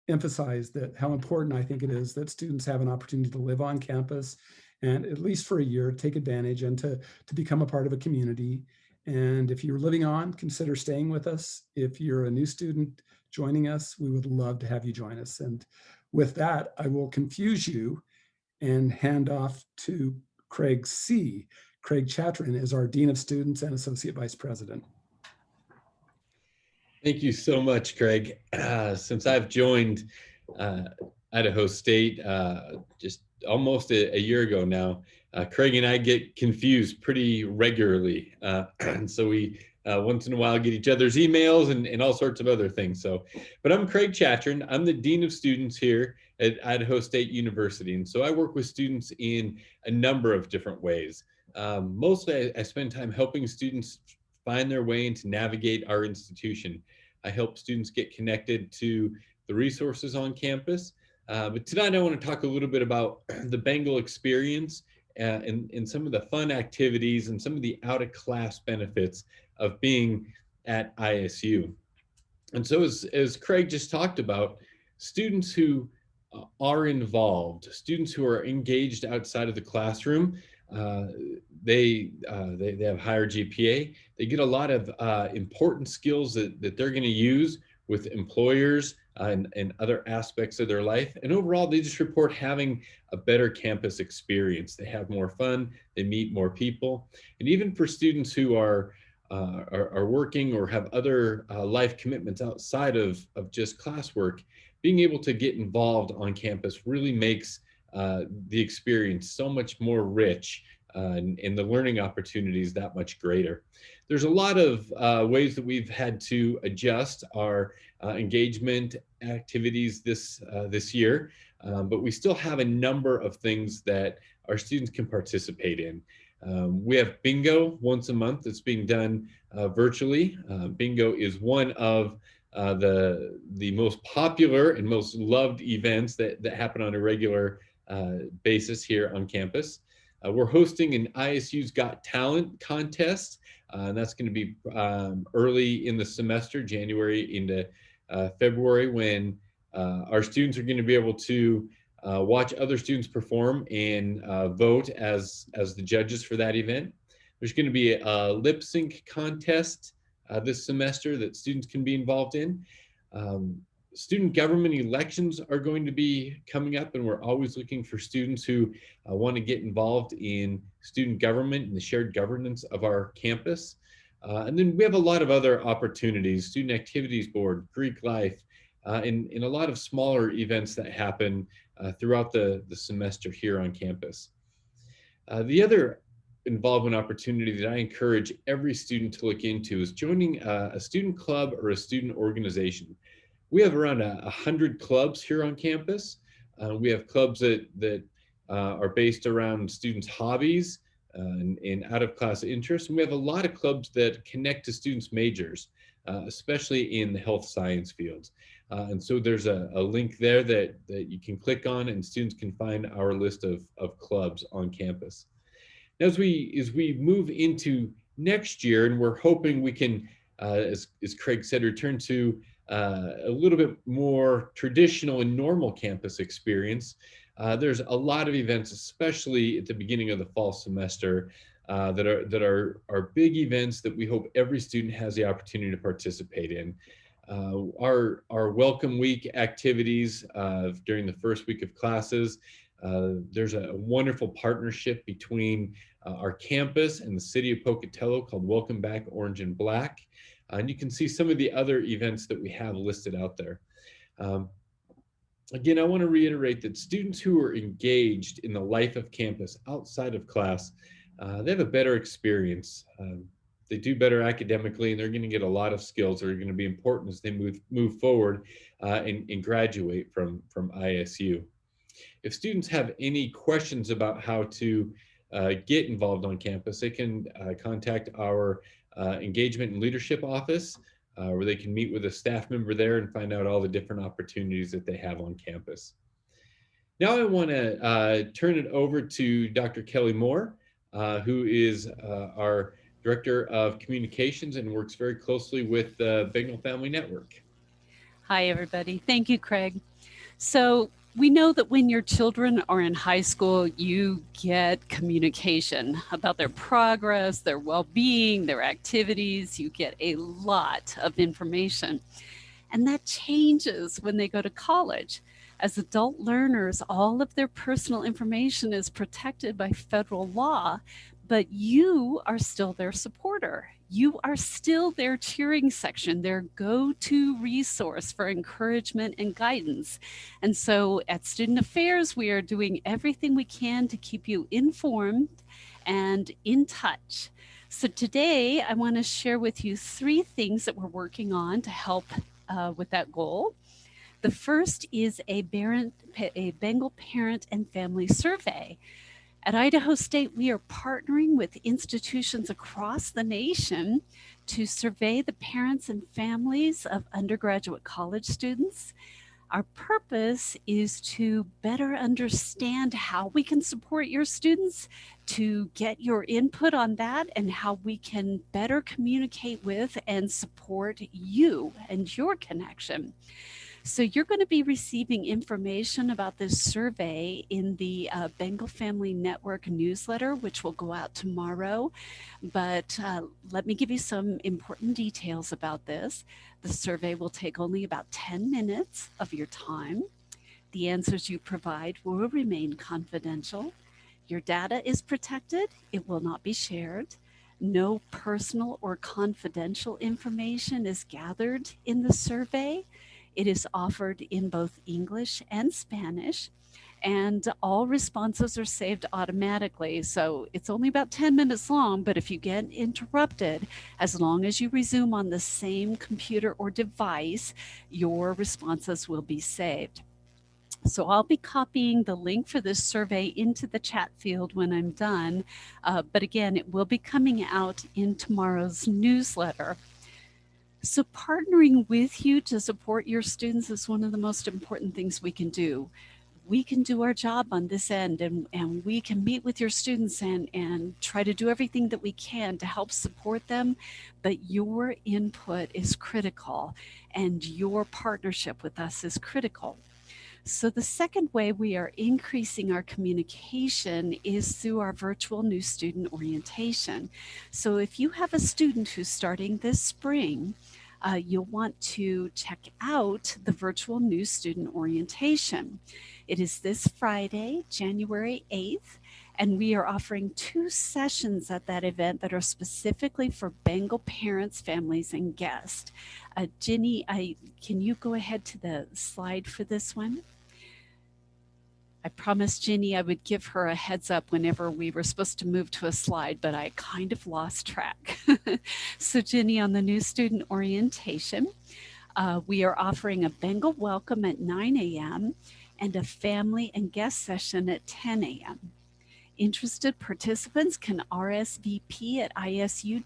emphasize that how important I think it is that students have an opportunity to live on campus and at least for a year, take advantage and to become a part of a community. And if you're living on, consider staying with us. If you're a new student joining us, we would love to have you join us. And with that, I will confuse you and hand off to Craig C. Craig Chatrin is our Dean of Students and Associate Vice President. Thank you so much, Craig. Since I've joined Idaho State just almost a year ago now, Craig and I get confused pretty regularly. And so we once in a while get each other's emails and all sorts of other things. But I'm Craig Chatrin. I'm the Dean of Students here at Idaho State University. And so I work with students in a number of different ways. Mostly I spend time helping students find their way and to navigate our institution. I help students get connected to the resources on campus. But tonight I want to talk a little bit about the Bengal experience and some of the fun activities and some of the out of class benefits of being at ISU. And so as Craig just talked about, students who are involved, students who are engaged outside of the classroom, they have higher GPA. They get a lot of important skills that they're going to use with employers and other aspects of their life. And overall, they just report having a better campus experience. They have more fun. They meet more people. And even for students who are working or have other life commitments outside of just classwork, being able to get involved on campus really makes the experience so much more rich and the learning opportunities that much greater. There's a lot of ways that we've had to adjust our engagement activities this year, but we still have a number of things that our students can participate in. We have bingo once a month that's being done virtually. Bingo is one of the most popular and most loved events that happen on a regular basis here on campus. We're hosting an ISU's Got Talent contest. And that's going to be early in the semester, January into February, when our students are going to be able to watch other students perform and vote as the judges for that event. There's going to be a lip sync contest this semester that students can be involved in. Student government elections are going to be coming up, and we're always looking for students who want to get involved in student government and the shared governance of our campus. And then we have a lot of other opportunities, Student Activities Board, Greek Life, and a lot of smaller events that happen throughout the semester here on campus. The other involvement opportunity that I encourage every student to look into is joining a student club or a student organization. We have around 100 clubs here on campus. We have clubs that are based around students' hobbies and out-of-class interests. And we have a lot of clubs that connect to students' majors, especially in the health science fields. And so there's a link there that you can click on, and students can find our list of clubs on campus. Now, as we move into next year, and we're hoping we can, as Craig said, return to a little bit more traditional and normal campus experience. There's a lot of events, especially at the beginning of the fall semester, that are big events that we hope every student has the opportunity to participate in. Our Welcome Week activities during the first week of classes. There's a wonderful partnership between our campus and the city of Pocatello called Welcome Back Orange and Black. And you can see some of the other events that we have listed out there. Again, I want to reiterate that students who are engaged in the life of campus outside of class, they have a better experience. They do better academically, and they're going to get a lot of skills that are going to be important as they move forward and graduate from ISU. If students have any questions about how to get involved on campus, they can contact our Engagement and Leadership Office. where they can meet with a staff member there and find out all the different opportunities that they have on campus. Now I want to turn it over to Dr. Kelly Moore, who is our Director of Communications and works very closely with the Bengal Family Network. Hi, everybody. Thank you, Craig. So we know that when your children are in high school, you get communication about their progress, their well-being, their activities. You get a lot of information. And that changes when they go to college. As adult learners, all of their personal information is protected by federal law, but you are still their supporter. You are still their cheering section, their go-to resource for encouragement and guidance. And so at Student Affairs, we are doing everything we can to keep you informed and in touch. So today, I want to share with you 3 things that we're working on to help with that goal. The first is a Bengal parent and family survey. At Idaho State, we are partnering with institutions across the nation to survey the parents and families of undergraduate college students. Our purpose is to better understand how we can support your students, to get your input on that, and how we can better communicate with and support you and your connection. So you're going to be receiving information about this survey in the Bengal Family Network newsletter, which will go out tomorrow. But let me give you some important details about this. The survey will take only about 10 minutes of your time. The answers you provide will remain confidential. Your data is protected. It will not be shared. No personal or confidential information is gathered in the survey. It is offered in both English and Spanish, and all responses are saved automatically. So it's only about 10 minutes long, but if you get interrupted, as long as you resume on the same computer or device, your responses will be saved. So I'll be copying the link for this survey into the chat field when I'm done. But again, it will be coming out in tomorrow's newsletter. So partnering with you to support your students is one of the most important things we can do. We can do our job on this end, and we can meet with your students and try to do everything that we can to help support them. But your input is critical, and your partnership with us is critical. So the second way we are increasing our communication is through our virtual new student orientation. So if you have a student who's starting this spring, you'll want to check out the virtual new student orientation. It is this Friday, January 8th, and we are offering 2 sessions at that event that are specifically for Bengal parents, families, and guests. Ginny, can you go ahead to the slide for this one? I promised Ginny I would give her a heads up whenever we were supposed to move to a slide, but I kind of lost track. So Ginny, on the new student orientation, we are offering a Bengal welcome at 9 a.m. and a family and guest session at 10 a.m. Interested participants can RSVP at isu.edu/NSO,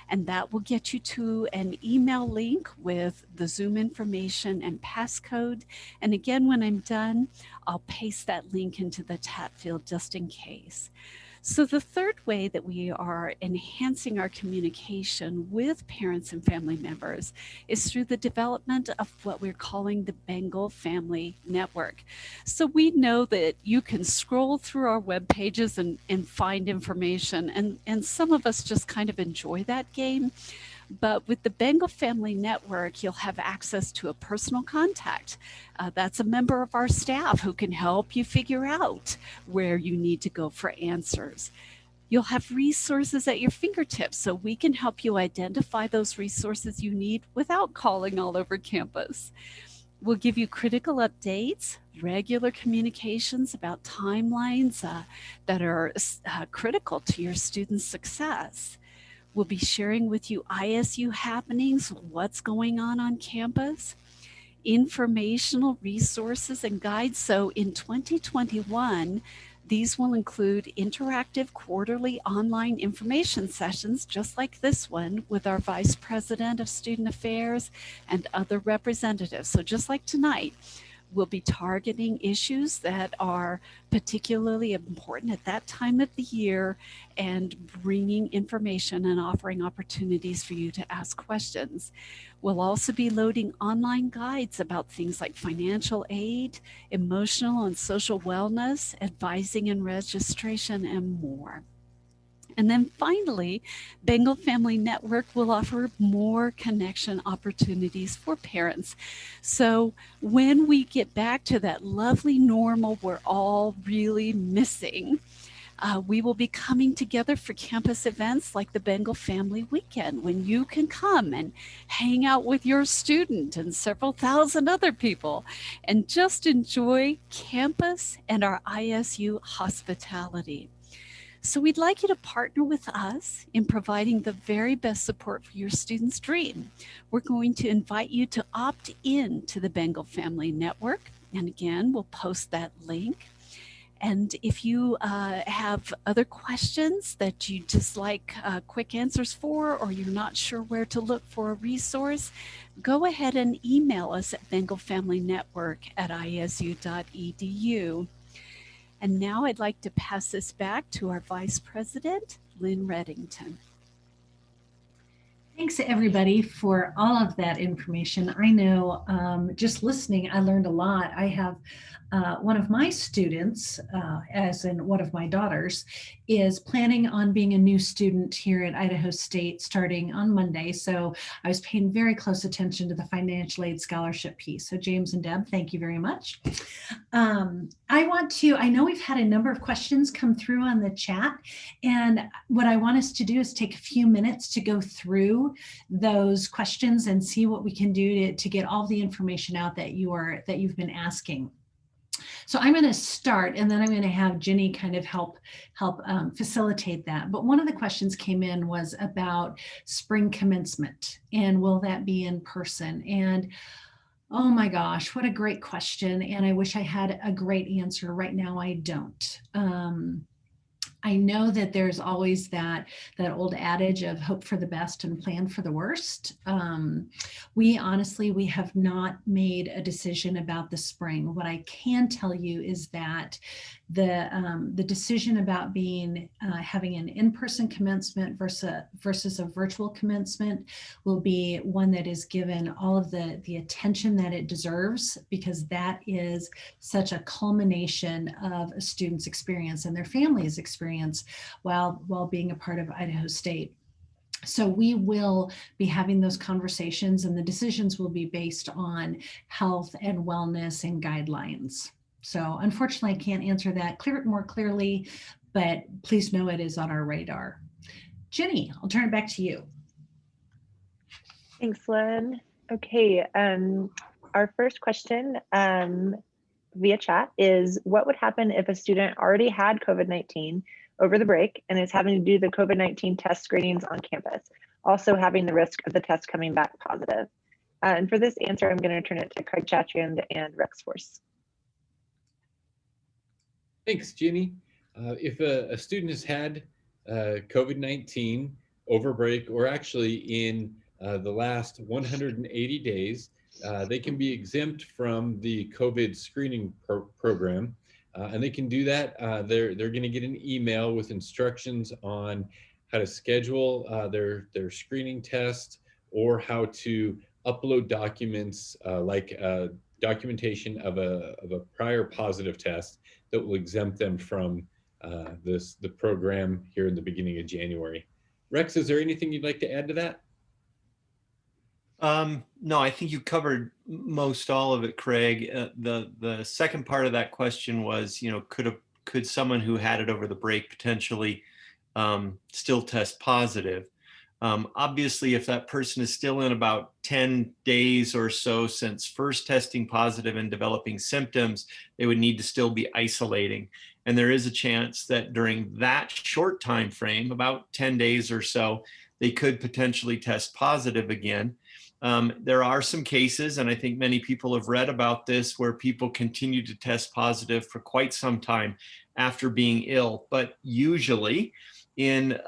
and that will get you to an email link with the Zoom information and passcode. And again, when I'm done, I'll paste that link into the chat field just in case. So the third way that we are enhancing our communication with parents and family members is through the development of what we're calling the Bengal Family Network. So we know that you can scroll through our web pages and find information, and some of us just kind of enjoy that game. But with the Bengal Family Network, you'll have access to a personal contact. That's a member of our staff who can help you figure out where you need to go for answers. You'll have resources at your fingertips, so we can help you identify those resources you need without calling all over campus. We'll give you critical updates, regular communications about timelines that are critical to your students' success. We'll be sharing with you ISU happenings, what's going on campus, informational resources and guides. So in 2021, These will include interactive quarterly online information sessions, just like this one, with our Vice President of Student Affairs and other representatives. So just like tonight, we'll be targeting issues that are particularly important at that time of the year and bringing information and offering opportunities for you to ask questions. We'll also be loading online guides about things like financial aid, emotional and social wellness, advising and registration, and more. And then finally, Bengal Family Network will offer more connection opportunities for parents. So when we get back to that lovely normal we're all really missing, we will be coming together for campus events like the Bengal Family Weekend, when you can come and hang out with your student and several thousand other people and just enjoy campus and our ISU hospitality. So we'd like you to partner with us in providing the very best support for your student's dream. We're going to invite you to opt in to the Bengal Family Network. And again, we'll post that link. And if you have other questions that you just like quick answers for, or you're not sure where to look for a resource, go ahead and email us at bengalfamilynetwork@isu.edu. And now I'd like to pass this back to our Vice President, Lynn Reddington. Thanks everybody for all of that information. I know just listening, I learned a lot. I have one of my students, as in one of my daughters, is planning on being a new student here at Idaho State starting on Monday. So I was paying very close attention to the financial aid scholarship piece. So James and Deb, thank you very much. I know we've had a number of questions come through on the chat, and what I want us to do is take a few minutes to go through those questions and see what we can do to get all the information out that you've been asking. So I'm going to start, and then I'm going to have Jenny kind of help facilitate that. But one of the questions came in was about spring commencement, and will that be in person? And oh my gosh, what a great question. And I wish I had a great answer. Right now, I don't. I know that there's always that old adage of hope for the best and plan for the worst. We have not made a decision about the spring. What I can tell you is that the decision about having an in-person commencement versus a virtual commencement will be one that is given all of the attention that it deserves, because that is such a culmination of a student's experience and their family's experience while being a part of Idaho State. So we will be having those conversations, and the decisions will be based on health and wellness and guidelines. So unfortunately, I can't answer that more clearly, but please know it is on our radar. Jenny, I'll turn it back to you. Thanks, Lynn. Okay, our first question via chat is, what would happen if a student already had COVID-19 over the break and is having to do the COVID-19 test screenings on campus, also having the risk of the test coming back positive? And for this answer, I'm going to turn it to Craig Chatriand and Rex Force. Thanks, Jenny. If a student has had COVID-19 over break, or actually in the last 180 days, they can be exempt from the COVID screening program. And they can do that. They're going to get an email with instructions on how to schedule their screening test, or how to upload documents like documentation of a prior positive test that will exempt them from the program here in the beginning of January. Rex, is there anything you'd like to add to that? No, I think you covered most all of it, Craig. The second part of that question was, could someone who had it over the break potentially still test positive? Obviously, if that person is still in about 10 days or so since first testing positive and developing symptoms, they would need to still be isolating. And there is a chance that during that short time frame, about 10 days or so, they could potentially test positive again. There are some cases, and I think many people have read about this, where people continue to test positive for quite some time after being ill. But usually in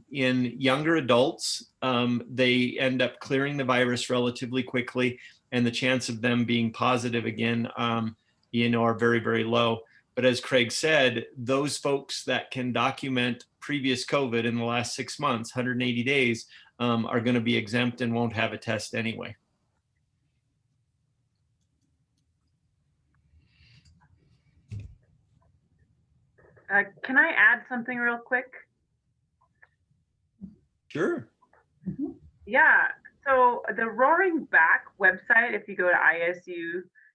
younger adults, they end up clearing the virus relatively quickly, and the chance of them being positive again, are very, very low. But as Craig said, those folks that can document previous COVID in the last 6 months, 180 days, are going to be exempt and won't have a test anyway. Can I add something real quick? Sure. Yeah, so the Roaring Back website, if you go to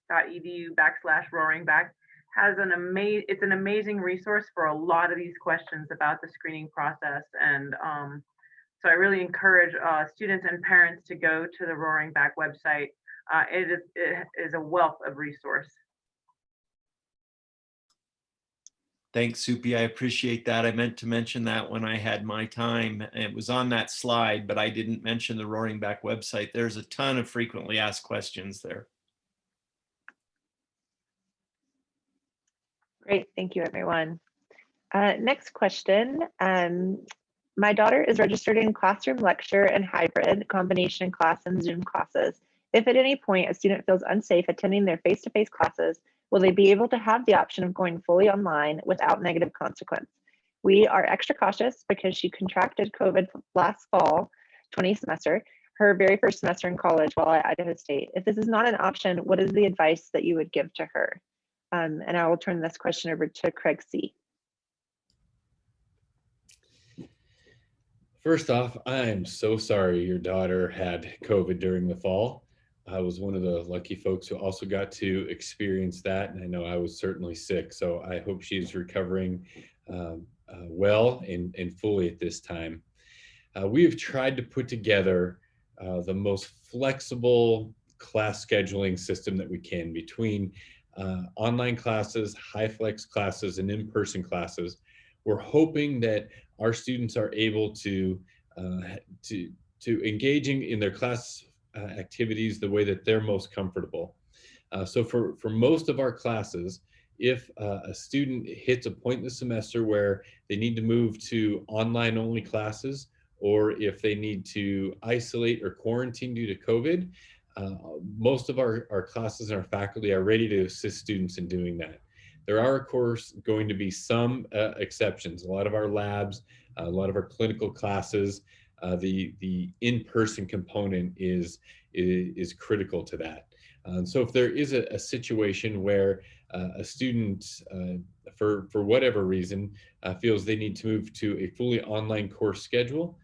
isu.edu/roaringback, has it's an amazing resource for a lot of these questions about the screening process. And so I really encourage students and parents to go to the Roaring Back website. It is a wealth of resource. Thanks, Supi. I appreciate that. I meant to mention that when I had my time. It was on that slide, but I didn't mention the Roaring Back website. There's a ton of frequently asked questions there. Great, thank you, everyone. Next question. My daughter is registered in classroom lecture and hybrid combination class and Zoom classes. If at any point a student feels unsafe attending their face-to-face classes, will they be able to have the option of going fully online without negative consequence? We are extra cautious because she contracted COVID last fall, 20 semester, her very first semester in college while at Idaho State. If this is not an option, what is the advice that you would give to her? And I will turn this question over to Craig C. First off, I am so sorry your daughter had COVID during the fall. I was one of the lucky folks who also got to experience that. And I know I was certainly sick. So I hope she's recovering well and fully at this time. We have tried to put together the most flexible class scheduling system that we can between online classes, high flex classes, and in-person classes. We're hoping that our students are able to engaging in their class activities the way that they're most comfortable. So for most of our classes, if a student hits a point in the semester where they need to move to online only classes, or if they need to isolate or quarantine due to COVID, most of our classes and our faculty are ready to assist students in doing that. There are, of course, going to be some exceptions. A lot of our labs, a lot of our clinical classes, the in-person component is critical to that. So if there is a situation where a student, for whatever reason, feels they need to move to a fully online course schedule,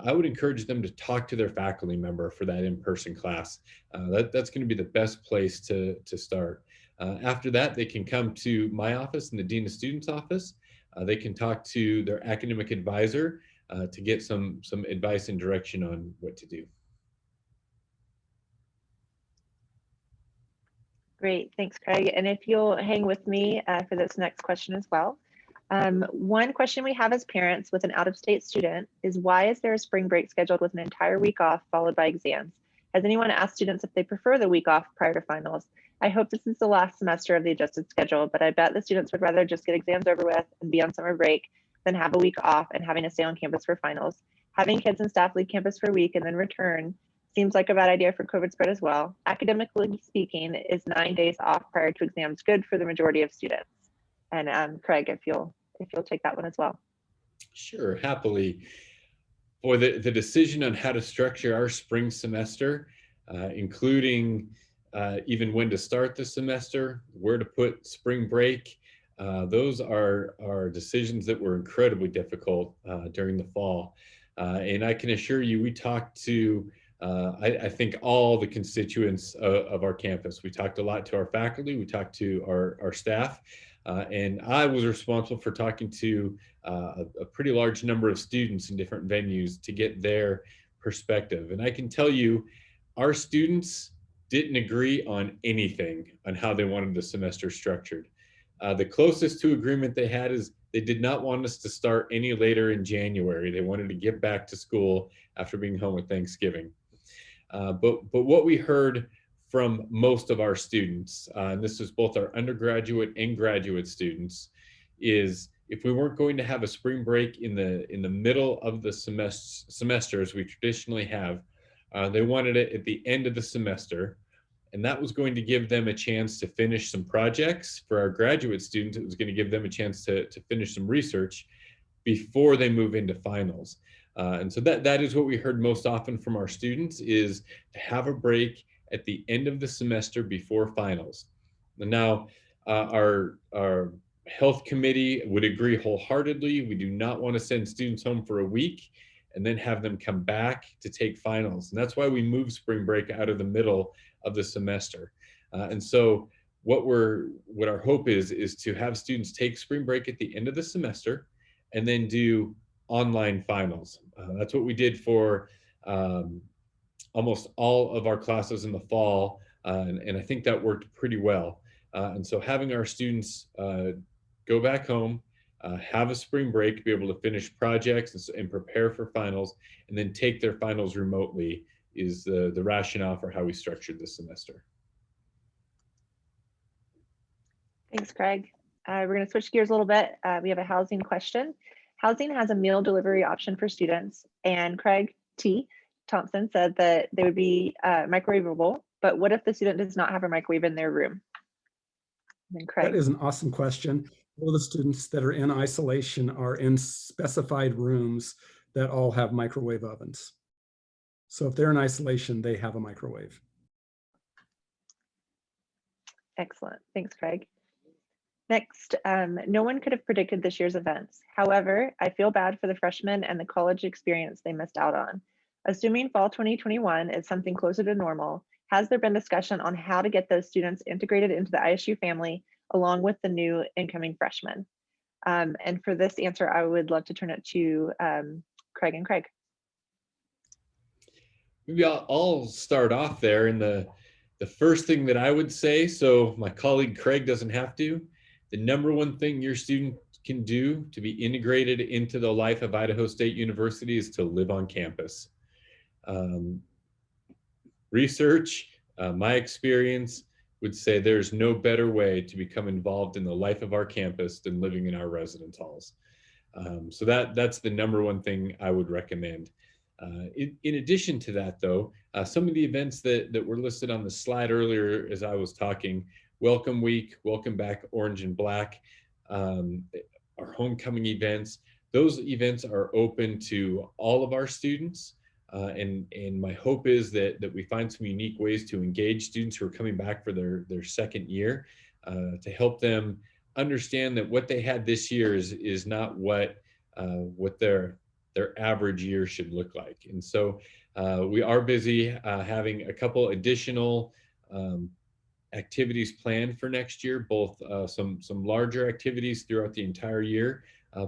I would encourage them to talk to their faculty member for that in-person class. That's going to be the best place to start. After that, they can come to my office and the Dean of Students office. They can talk to their academic advisor to get some advice and direction on what to do. Great, thanks, Craig. And if you'll hang with me for this next question as well. One question we have as parents with an out-of-state student is, why is there a spring break scheduled with an entire week off followed by exams? Has anyone asked students if they prefer the week off prior to finals? I hope this is the last semester of the adjusted schedule, but I bet the students would rather just get exams over with and be on summer break than have a week off and having to stay on campus for finals. Having kids and staff leave campus for a week and then return seems like a bad idea for COVID spread as well. Academically speaking, is 9 days off prior to exams good for the majority of students? And Craig, if you'll take that one as well. Sure, happily. For the decision on how to structure our spring semester, including even when to start the semester, where to put spring break, those are decisions that were incredibly difficult during the fall. And I can assure you, we talked to, I think, all the constituents of our campus. We talked a lot to our faculty, we talked to our staff, and I was responsible for talking to a pretty large number of students in different venues to get their perspective. And I can tell you, our students didn't agree on anything on how they wanted the semester structured. The closest to agreement they had is they did not want us to start any later in January. They wanted to get back to school after being home with Thanksgiving. But what we heard from most of our students, and this is both our undergraduate and graduate students, is if we weren't going to have a spring break in the middle of the semester as we traditionally have, they wanted it at the end of the semester. And that was going to give them a chance to finish some projects. For our graduate students, it was going to give them a chance to finish some research before they move into finals. And so that is what we heard most often from our students, is to have a break at the end of the semester before finals. And now our health committee would agree wholeheartedly. We do not want to send students home for a week and then have them come back to take finals. And that's why we move spring break out of the middle of the semester. And so what our hope is to have students take spring break at the end of the semester and then do online finals. That's what we did for almost all of our classes in the fall. And I think that worked pretty well. And so having our students go back home, have a spring break, be able to finish projects and prepare for finals, and then take their finals remotely is the rationale for how we structured this semester. Thanks, Craig. We're going to switch gears a little bit. We have a housing question. Housing has a meal delivery option for students, and Craig T. Thompson said that they would be microwavable, but what if the student does not have a microwave in their room? And then Craig. That is an awesome question. All the students that are in isolation are in specified rooms that all have microwave ovens. So if they're in isolation, they have a microwave. Excellent. Thanks, Craig. Next, no one could have predicted this year's events. However, I feel bad for the freshmen and the college experience they missed out on. Assuming fall 2021 is something closer to normal, has there been discussion on how to get those students integrated into the ISU family along with the new incoming freshmen? And for this answer, I would love to turn it to Craig and Craig. Maybe I'll start off there. And the first thing that I would say, so my colleague Craig doesn't have to, the number one thing your student can do to be integrated into the life of Idaho State University is to live on campus. Research, my experience would say there's no better way to become involved in the life of our campus than living in our residence halls. So that's the number one thing I would recommend. In addition to that, though, some of the events that were listed on the slide earlier as I was talking, Welcome Week, Welcome Back Orange and Black, our homecoming events, those events are open to all of our students. And my hope is that we find some unique ways to engage students who are coming back for their second year, to help them understand that what they had this year is not what their average year should look like. And so we are busy having a couple additional activities planned for next year, both some larger activities throughout the entire year,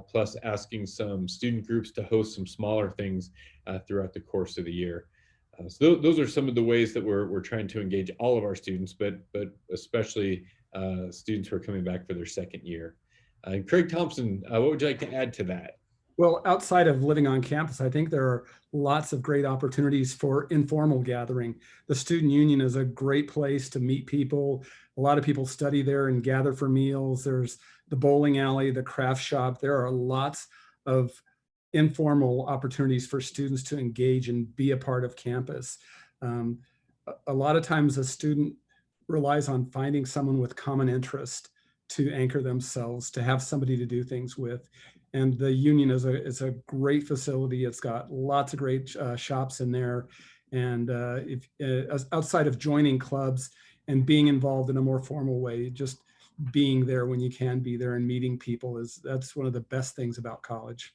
plus asking some student groups to host some smaller things throughout the course of the year. So those are some of the ways that we're trying to engage all of our students, but especially students who are coming back for their second year. And Craig Thompson, what would you like to add to that? Well, outside of living on campus, I think there are lots of great opportunities for informal gathering. The student union is a great place to meet people. A lot of people study there and gather for meals. There's the bowling alley, the craft shop. There are lots of informal opportunities for students to engage and be a part of campus. A lot of times a student relies on finding someone with common interest to anchor themselves, to have somebody to do things with. And the union is a great facility. It's got lots of great shops in there. And outside of joining clubs and being involved in a more formal way, just being there when you can be there and meeting people that's one of the best things about college.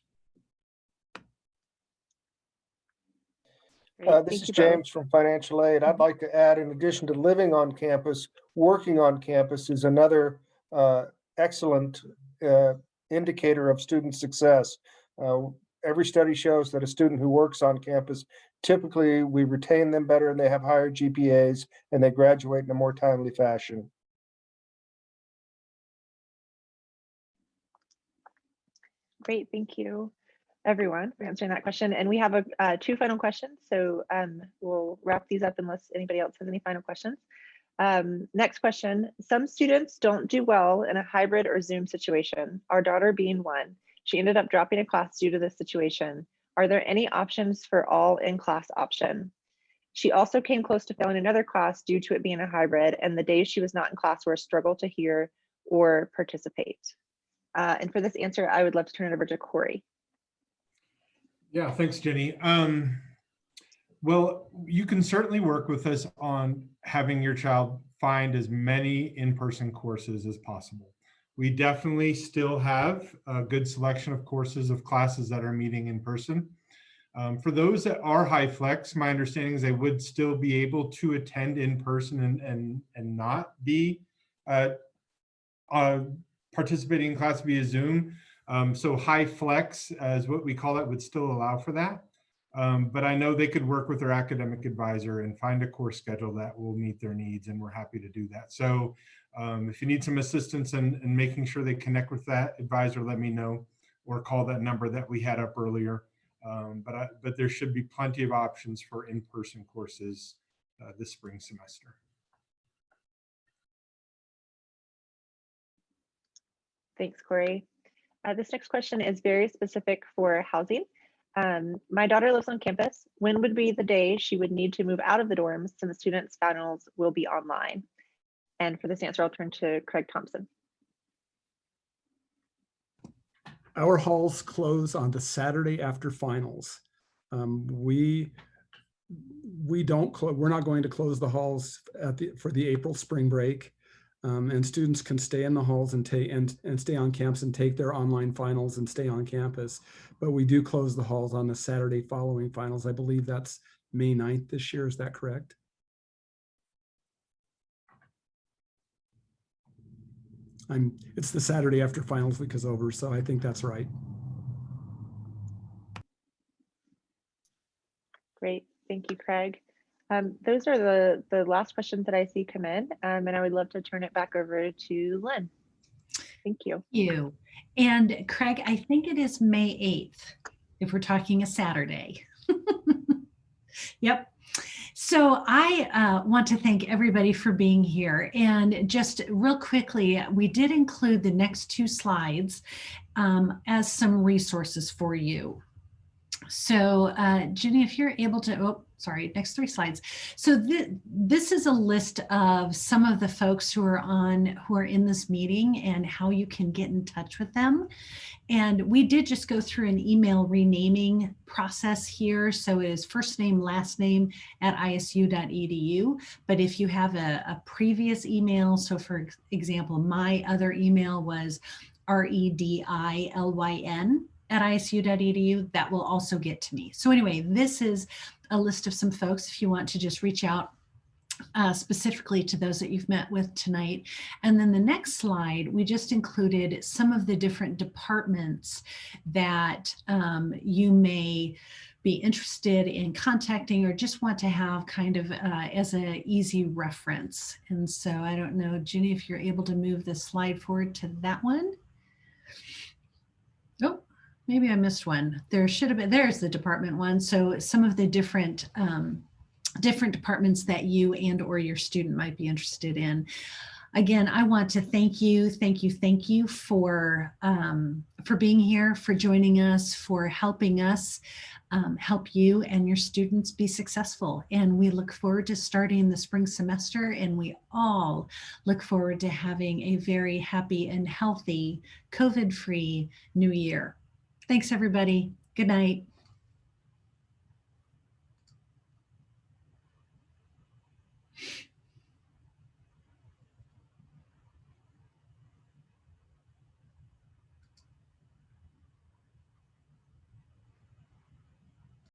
This is James from Financial Aid. I'd like to add, in addition to living on campus, working on campus is another excellent indicator of student success. Every study shows that a student who works on campus, typically we retain them better and they have higher GPAs and they graduate in a more timely fashion. Great, thank you. everyone for answering that question. And we have two final questions. So we'll wrap these up unless anybody else has any final questions. Next question. Some students don't do well in a hybrid or Zoom situation, our daughter being one. She ended up dropping a class due to this situation. Are there any options for all in-class option? She also came close to failing another class due to it being a hybrid, and the days she was not in class were a struggle to hear or participate. And for this answer, I would love to turn it over to Corey. Yeah, thanks, Jenny. Well, you can certainly work with us on having your child find as many in-person courses as possible. We definitely still have a good selection of courses of classes that are meeting in person. For those that are high flex, my understanding is they would still be able to attend in person and not be participating in class via Zoom. So high flex, as what we call it, would still allow for that. But I know they could work with their academic advisor and find a course schedule that will meet their needs, and we're happy to do that. So if you need some assistance in making sure they connect with that advisor, let me know, or call that number that we had up earlier. But there should be plenty of options for in-person courses this spring semester. Thanks, Corey. This next question is very specific for housing. My daughter lives on campus. When would be the day she would need to move out of the dorms since students' finals will be online? And for this answer, I'll turn to Craig Thompson. Our halls close on the Saturday after finals. We're not going to close the halls for the April spring break. And students can stay in the halls and stay on campus and take their online finals and stay on campus. But we do close the halls on the Saturday following finals. I believe that's May 9th this year. Is that correct? It's the Saturday after finals week is over, so I think that's right. Great, thank you, Craig. Those are the last questions that I see come in, and I would love to turn it back over to Lynn. Thank you. And Craig, I think it is May 8th, if we're talking a Saturday. Yep. So I want to thank everybody for being here. And just real quickly, we did include the next two slides as some resources for you. So Jenny, if you're able to, next three slides. So this is a list of some of the folks who are in this meeting and how you can get in touch with them. And we did just go through an email renaming process here. So it is first name, last name @isu.edu. But if you have a previous email, so for example, my other email was redilyn@isu.edu, that will also get to me. So anyway, this is a list of some folks if you want to just reach out specifically to those that you've met with tonight. And then the next slide, we just included some of the different departments that you may be interested in contacting or just want to have kind of as an easy reference. And so I don't know, Jenny, if you're able to move the slide forward to that one. Oh, maybe I missed one. There should have been, there's the department one. So some of the different departments that you and or your student might be interested in. Again, I want to thank you for being here, for joining us, for helping us help you and your students be successful. And we look forward to starting the spring semester, and we all look forward to having a very happy and healthy COVID-free new year. Thanks, everybody. Good night.